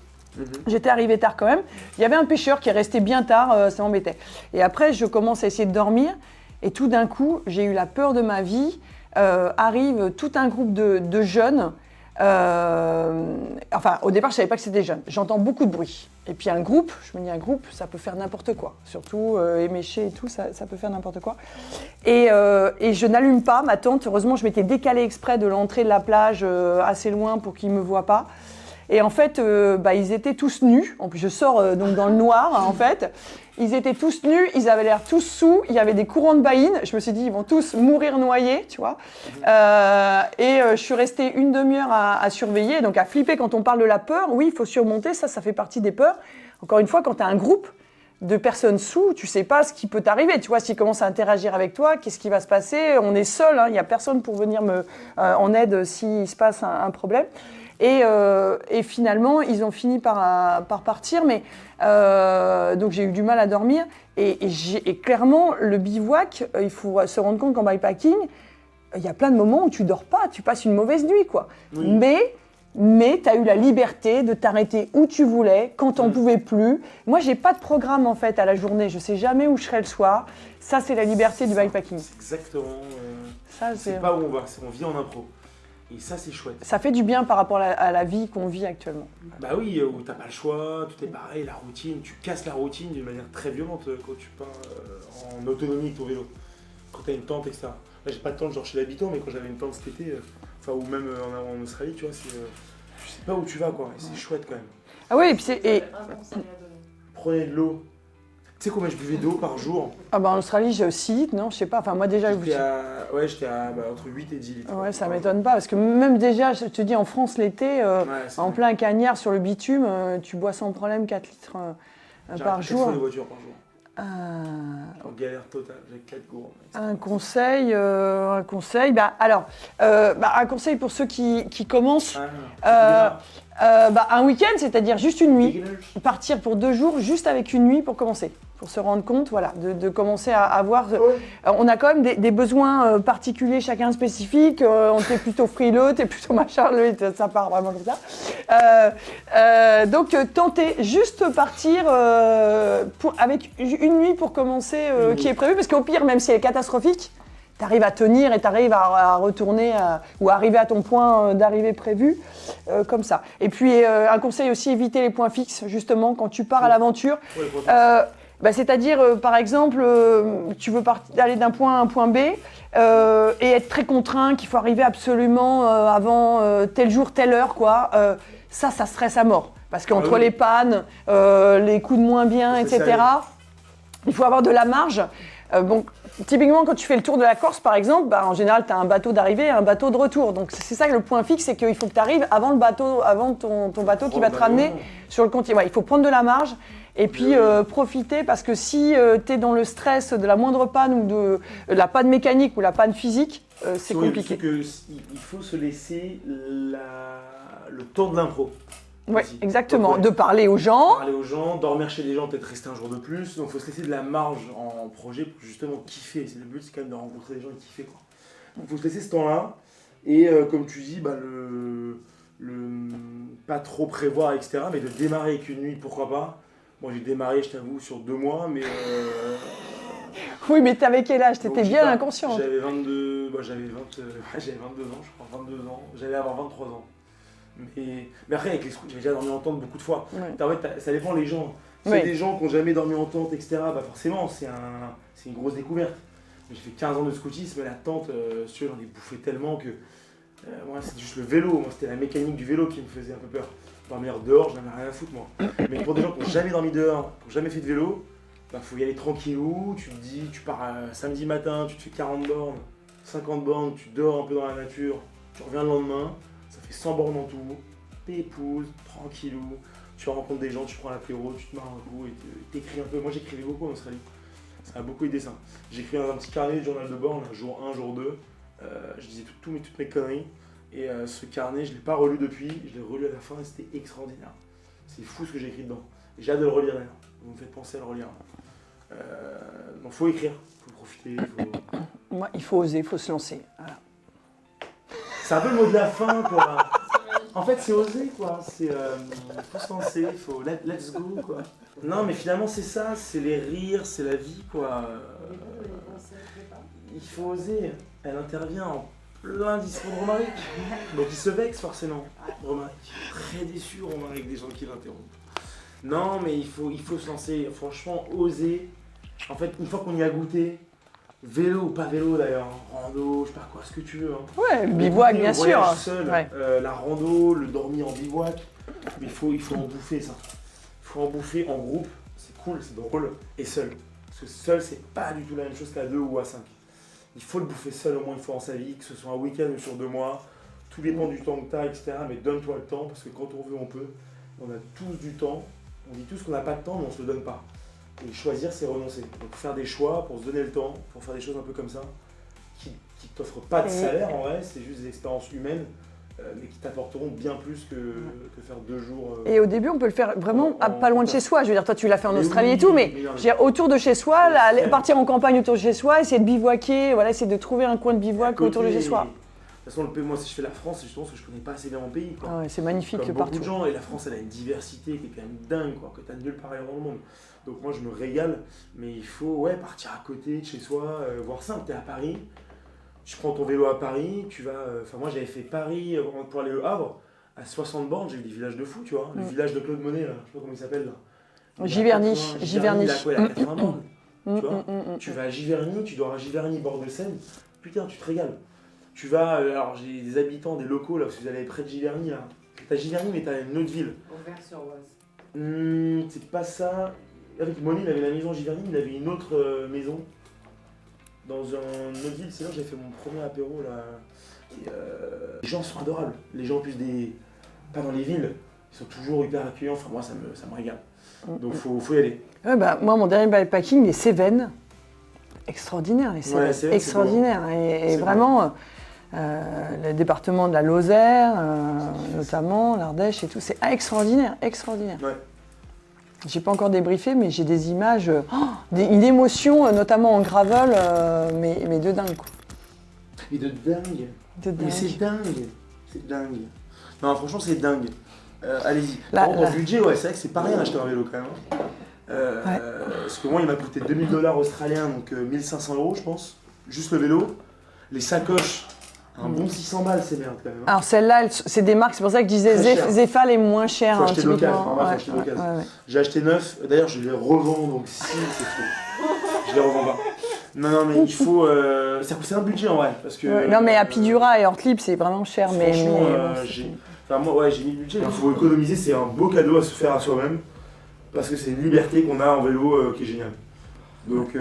J'étais arrivée tard quand même. Il y avait un pêcheur qui est resté bien tard, ça m'embêtait. Et après, je commence à essayer de dormir. Et tout d'un coup, j'ai eu la peur de ma vie. Arrive tout un groupe de jeunes. Au départ, je savais pas que c'était des jeunes. J'entends beaucoup de bruit. Et puis un groupe, je me dis un groupe, ça peut faire n'importe quoi. Surtout éméché et tout, ça peut faire n'importe quoi. Et je n'allume pas ma tente. Heureusement, je m'étais décalée exprès de l'entrée de la plage assez loin pour qu'ils me voient pas. Et en fait, ils étaient tous nus. En plus, je sors donc dans le noir, en fait. Ils étaient tous nus, ils avaient l'air tous sous. Il y avait des courants de baïnes. Je me suis dit, ils vont tous mourir noyés, tu vois. Je suis restée une demi-heure à surveiller, donc à flipper quand on parle de la peur. Oui, il faut surmonter, ça fait partie des peurs. Encore une fois, quand tu as un groupe, de personnes sous, tu sais pas ce qui peut t'arriver. Tu vois, s'ils commencent à interagir avec toi, qu'est-ce qui va se passer? On est seul, il n'y a personne pour venir en aide s'il se passe un problème. Et finalement, ils ont fini par partir, mais donc j'ai eu du mal à dormir. Et clairement, le bivouac, il faut se rendre compte qu'en bikepacking, il y a plein de moments où tu dors pas, tu passes une mauvaise nuit, quoi. Oui. Mais tu as eu la liberté de t'arrêter où tu voulais, quand t'en pouvais plus. Moi, j'ai pas de programme en fait à la journée, je sais jamais où je serai le soir. Ça, c'est la liberté du bikepacking. C'est exactement. Ça, C'est pas où on va, on vit en impro. Et ça, c'est chouette. Ça fait du bien par rapport à la vie qu'on vit actuellement. Bah oui, où t'as pas le choix, tout est pareil, la routine, tu casses la routine d'une manière très violente quand tu pars en autonomie avec ton vélo. Quand t'as une tente, etc. Là, j'ai pas de tente genre chez l'habitant, mais quand j'avais une tente cet été, ou même en Australie, tu vois, tu sais pas où tu vas, quoi. Et c'est chouette quand même. Ah oui, et puis Prenez de l'eau. Tu sais combien je buvais d'eau par jour? Ah bah en Australie, j'ai aussi, non, je sais pas. Enfin, moi déjà, J'étais à entre 8 et 10 litres. ouais, ça m'étonne pas parce que même déjà, je te dis, en France l'été, en plein cagnard sur le bitume, tu bois sans problème 4 litres par jour. 4 fois de voiture par jour. Euh, En galère totale, j'ai 4 gourdes. un conseil, un conseil pour ceux qui commencent, un week-end, c'est-à-dire juste une nuit, partir pour 2 jours juste avec une nuit pour commencer. Pour se rendre compte, voilà, de commencer à avoir. On a quand même des besoins particuliers, chacun spécifique. T'es plutôt frileux, t'es plutôt machin, lui, ça part vraiment comme ça. Donc, tenter juste partir avec une nuit pour commencer qui est prévue, parce qu'au pire, même si elle est catastrophique, t'arrives à tenir et t'arrives à retourner ou à arriver à ton point d'arrivée prévu, comme ça. Et puis, un conseil aussi, éviter les points fixes, justement, quand tu pars à l'aventure. C'est-à-dire, par exemple, tu veux aller d'un point à un point B et être très contraint, qu'il faut arriver absolument avant tel jour, telle heure, quoi. Ça stresse à mort. Parce qu'entre les pannes, les coups de moins bien, etc., il faut avoir de la marge. Typiquement, quand tu fais le tour de la Corse, par exemple, en général, tu as un bateau d'arrivée et un bateau de retour. Donc, c'est ça que le point fixe, c'est qu'il faut que tu arrives avant ton bateau qui va te ramener sur le continent. Ouais, il faut prendre de la marge. Et puis profiter, parce que si tu es dans le stress de la moindre panne ou de la panne mécanique ou la panne physique, c'est compliqué. Il faut se laisser le temps de l'impro. Oui, exactement. De parler aux gens. Dormir chez des gens, peut-être rester un jour de plus. Donc il faut se laisser de la marge en projet pour justement kiffer. Le but, c'est quand même de rencontrer des gens et kiffer, quoi. Donc il faut se laisser ce temps-là. Et comme tu dis, pas trop prévoir, etc. Mais de démarrer avec une nuit, pourquoi pas. Moi, j'ai démarré, je t'avoue, sur 2 mois, mais... Oui, mais t'avais quel âge? T'étais bien inconscient. J'avais 22... j'avais 22 ans, je crois, 22 ans. J'allais avoir 23 ans. Mais après, avec les scouts, j'avais déjà dormi en tente beaucoup de fois. Ouais. En fait, ça dépend des gens. Si c'est des gens qui n'ont jamais dormi en tente, etc., forcément, c'est une grosse découverte. J'ai fait 15 ans de scoutisme, la tente, j'en ai bouffé tellement que... moi, c'est juste le vélo. Moi, c'était la mécanique du vélo qui me faisait un peu peur. Dormir dehors, j'en ai rien à foutre, moi. Mais pour des gens qui n'ont jamais dormi dehors, qui n'ont jamais fait de vélo, faut y aller tranquillou. Tu te dis, tu pars samedi matin, tu te fais 40 bornes, 50 bornes, tu dors un peu dans la nature, tu reviens le lendemain, ça fait 100 bornes en tout, pépouze, tranquillou. Tu rencontres des gens, tu prends l'apéro, tu te marres un coup et t'écris un peu. Moi, j'écrivais beaucoup en Australie. Ça a beaucoup aidé ça. J'écris dans un petit carnet de journal de bord, jour 1, jour 2. Je disais toutes mes conneries. Et ce carnet, je ne l'ai pas relu depuis, je l'ai relu à la fin et c'était extraordinaire. C'est fou ce que j'ai écrit dedans. J'ai hâte de le relire d'ailleurs. Vous me faites penser à le relire. Donc il faut écrire, il faut profiter. Moi, il faut oser, il faut se lancer. Voilà. C'est un peu le mot de la fin, quoi. En fait, c'est oser, quoi. Il faut se lancer, il faut let's go, quoi. Non, mais finalement, c'est ça, c'est les rires, c'est la vie, quoi. Il faut oser. Elle intervient en plein discours de Romaric. Donc il se vexe forcément. Romaric, très déçu, Romaric, des gens qui l'interrompent. Non, mais il faut se lancer, franchement, oser. En fait, une fois qu'on y a goûté, vélo ou pas vélo d'ailleurs, rando, je sais pas quoi, ce que tu veux. Ouais, le bivouac, bien sûr. Seul, la rando, le dormir en bivouac. Mais il faut en bouffer ça. Il faut en bouffer en groupe, c'est cool, c'est drôle, et seul. Parce que seul, c'est pas du tout la même chose qu'à 2 ou à 5. Il faut le bouffer seul au moins une fois en sa vie, que ce soit un week-end ou sur 2 mois. Tout dépend du temps que tu as, etc. Mais donne-toi le temps, parce que quand on veut, on peut. On a tous du temps. On dit tous qu'on n'a pas de temps, mais on se le donne pas. Et choisir, c'est renoncer. Donc faire des choix pour se donner le temps, pour faire des choses un peu comme ça, qui t'offrent pas de salaire en vrai, c'est juste des expériences humaines, mais qui t'apporteront bien plus que faire 2 jours. Et au début, on peut le faire vraiment pas loin de chez soi. Je veux dire, toi, tu l'as fait en Australie et tout, mais non, je veux dire, autour de chez soi, partir en campagne autour de chez soi, essayer de bivouaquer, voilà, essayer de trouver un coin de bivouac autour de chez soi. De toute façon, moi, si je fais la France, c'est justement parce que je connais pas assez bien mon pays. Quoi. Ah ouais, c'est magnifique Comme partout. beaucoup de gens, et la France, elle a une diversité qui est quand même dingue, quoi, que tu as nulle part ailleurs dans le monde. Donc moi, je me régale, mais il faut partir à côté de chez soi, voir simple. Tu es à Paris, tu prends ton vélo à Paris, tu vas. Enfin, moi, j'avais fait Paris pour aller au Havre, à 60 bornes, j'ai vu des villages de fous, tu vois. Le village de Claude Monet, là, je sais pas comment il s'appelle là. Giverny. Il a 80 bornes. Tu vois, tu vas à Giverny, tu dors à Giverny, bord de Seine, putain, tu te régales. Tu vas, alors j'ai des habitants, des locaux là, parce que vous allez près de Giverny là. T'as Giverny, mais t'as une autre ville. Auvers-sur-Oise. C'est pas ça. Avec Monet, il avait la maison Giverny, il avait une autre maison dans une autre ville. C'est là que j'ai fait mon premier apéro là. Et, les gens sont adorables. Les gens, en plus pas dans les villes, ils sont toujours hyper accueillants. Enfin, moi, ça me régale. Donc, faut y aller. Ouais, moi, mon dernier bikepacking, les Cévennes, extraordinaire, les Cévennes, Cévennes, extraordinaire. Et vraiment, le département de la Lozère, notamment, l'Ardèche et tout, c'est extraordinaire, extraordinaire. Ouais. J'ai pas encore débriefé, mais j'ai des images, une émotion, notamment en gravel, mais de dingue, quoi. Et de dingue. Mais c'est dingue. Non, franchement, c'est dingue. Allez-y. Par contre, en budget, c'est vrai que c'est pas rien acheter un vélo quand même. Parce que moi, il m'a coûté $2000 australiens, donc 1500 €, je pense. Juste le vélo. Les sacoches, un bon 600 balles, c'est merde quand même. Alors celle-là, c'est des marques, c'est pour ça que je disais Zephyr est moins cher. Faut acheter de l'occasion. typiquement. Faut acheter de l'occasion. J'ai acheté 9, d'ailleurs je les revends, donc si c'est faux. Je les revends pas. Non, mais il faut. C'est un budget en vrai. Parce que, non, mais Apidura et Ortlieb, c'est vraiment cher. Franchement, mais j'ai mis le budget. Il faut économiser, c'est un beau cadeau à se faire à soi-même. Parce que c'est une liberté qu'on a en vélo qui est géniale. Donc,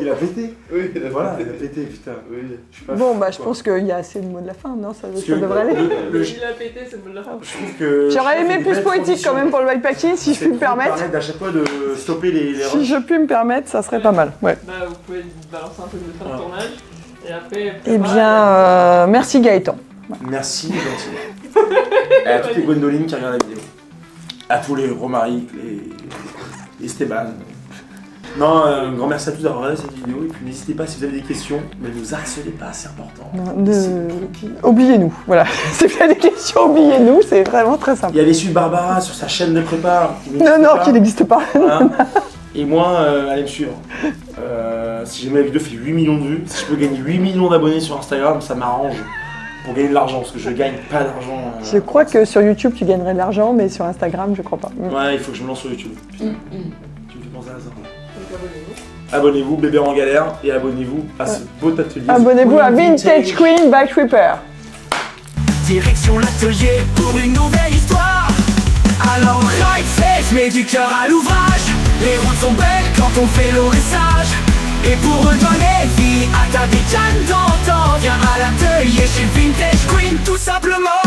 il a pété. Oui, il a pété, putain. Oui, je pense qu'il y a assez de mots de la fin, non? Ça devrait aller. Il a pété, c'est le mot de la fin. J'aurais aimé plus poétique quand même pour le bikepacking, si je puis me permettre. À chaque fois de stopper les Si je puis me permettre, ça serait pas mal. Ouais. Bah, vous pouvez balancer un peu de fin de tournage. Et après. Eh bien, merci Gaëtan. Merci, gentil. Et à toutes les Gwendolyn qui regardent la vidéo. À tous les Romaric, les Esteban. Non, un grand merci à tous d'avoir regardé cette vidéo. Et puis n'hésitez pas si vous avez des questions, mais ne nous harcelez pas, c'est important. Oubliez-nous, voilà. Si vous avez des questions, oubliez-nous, c'est vraiment très simple. Il y a les suites Barbara sur sa chaîne de prépa. Qui n'existe pas. Voilà. Et moi, allez me suivre. Si jamais la vidéo fait 8 millions de vues, si je peux gagner 8 millions d'abonnés sur Instagram, ça m'arrange pour gagner de l'argent, parce que je gagne pas d'argent. Je crois que sur YouTube, tu gagnerais de l'argent, mais sur Instagram, je crois pas. Ouais, il faut que je me lance sur YouTube. Tu me fais penser à ça. Abonnez-vous, bébé en galère, et abonnez-vous à ce beau atelier. Abonnez-vous à Vintage Queen Bike Repair. Direction l'atelier pour une nouvelle histoire. Alors right face, mets du cœur à l'ouvrage. Les routes sont belles quand on fait l'orissage. Et pour redonner vie à ta vie d'antan, viens à l'atelier chez Vintage Queen tout simplement.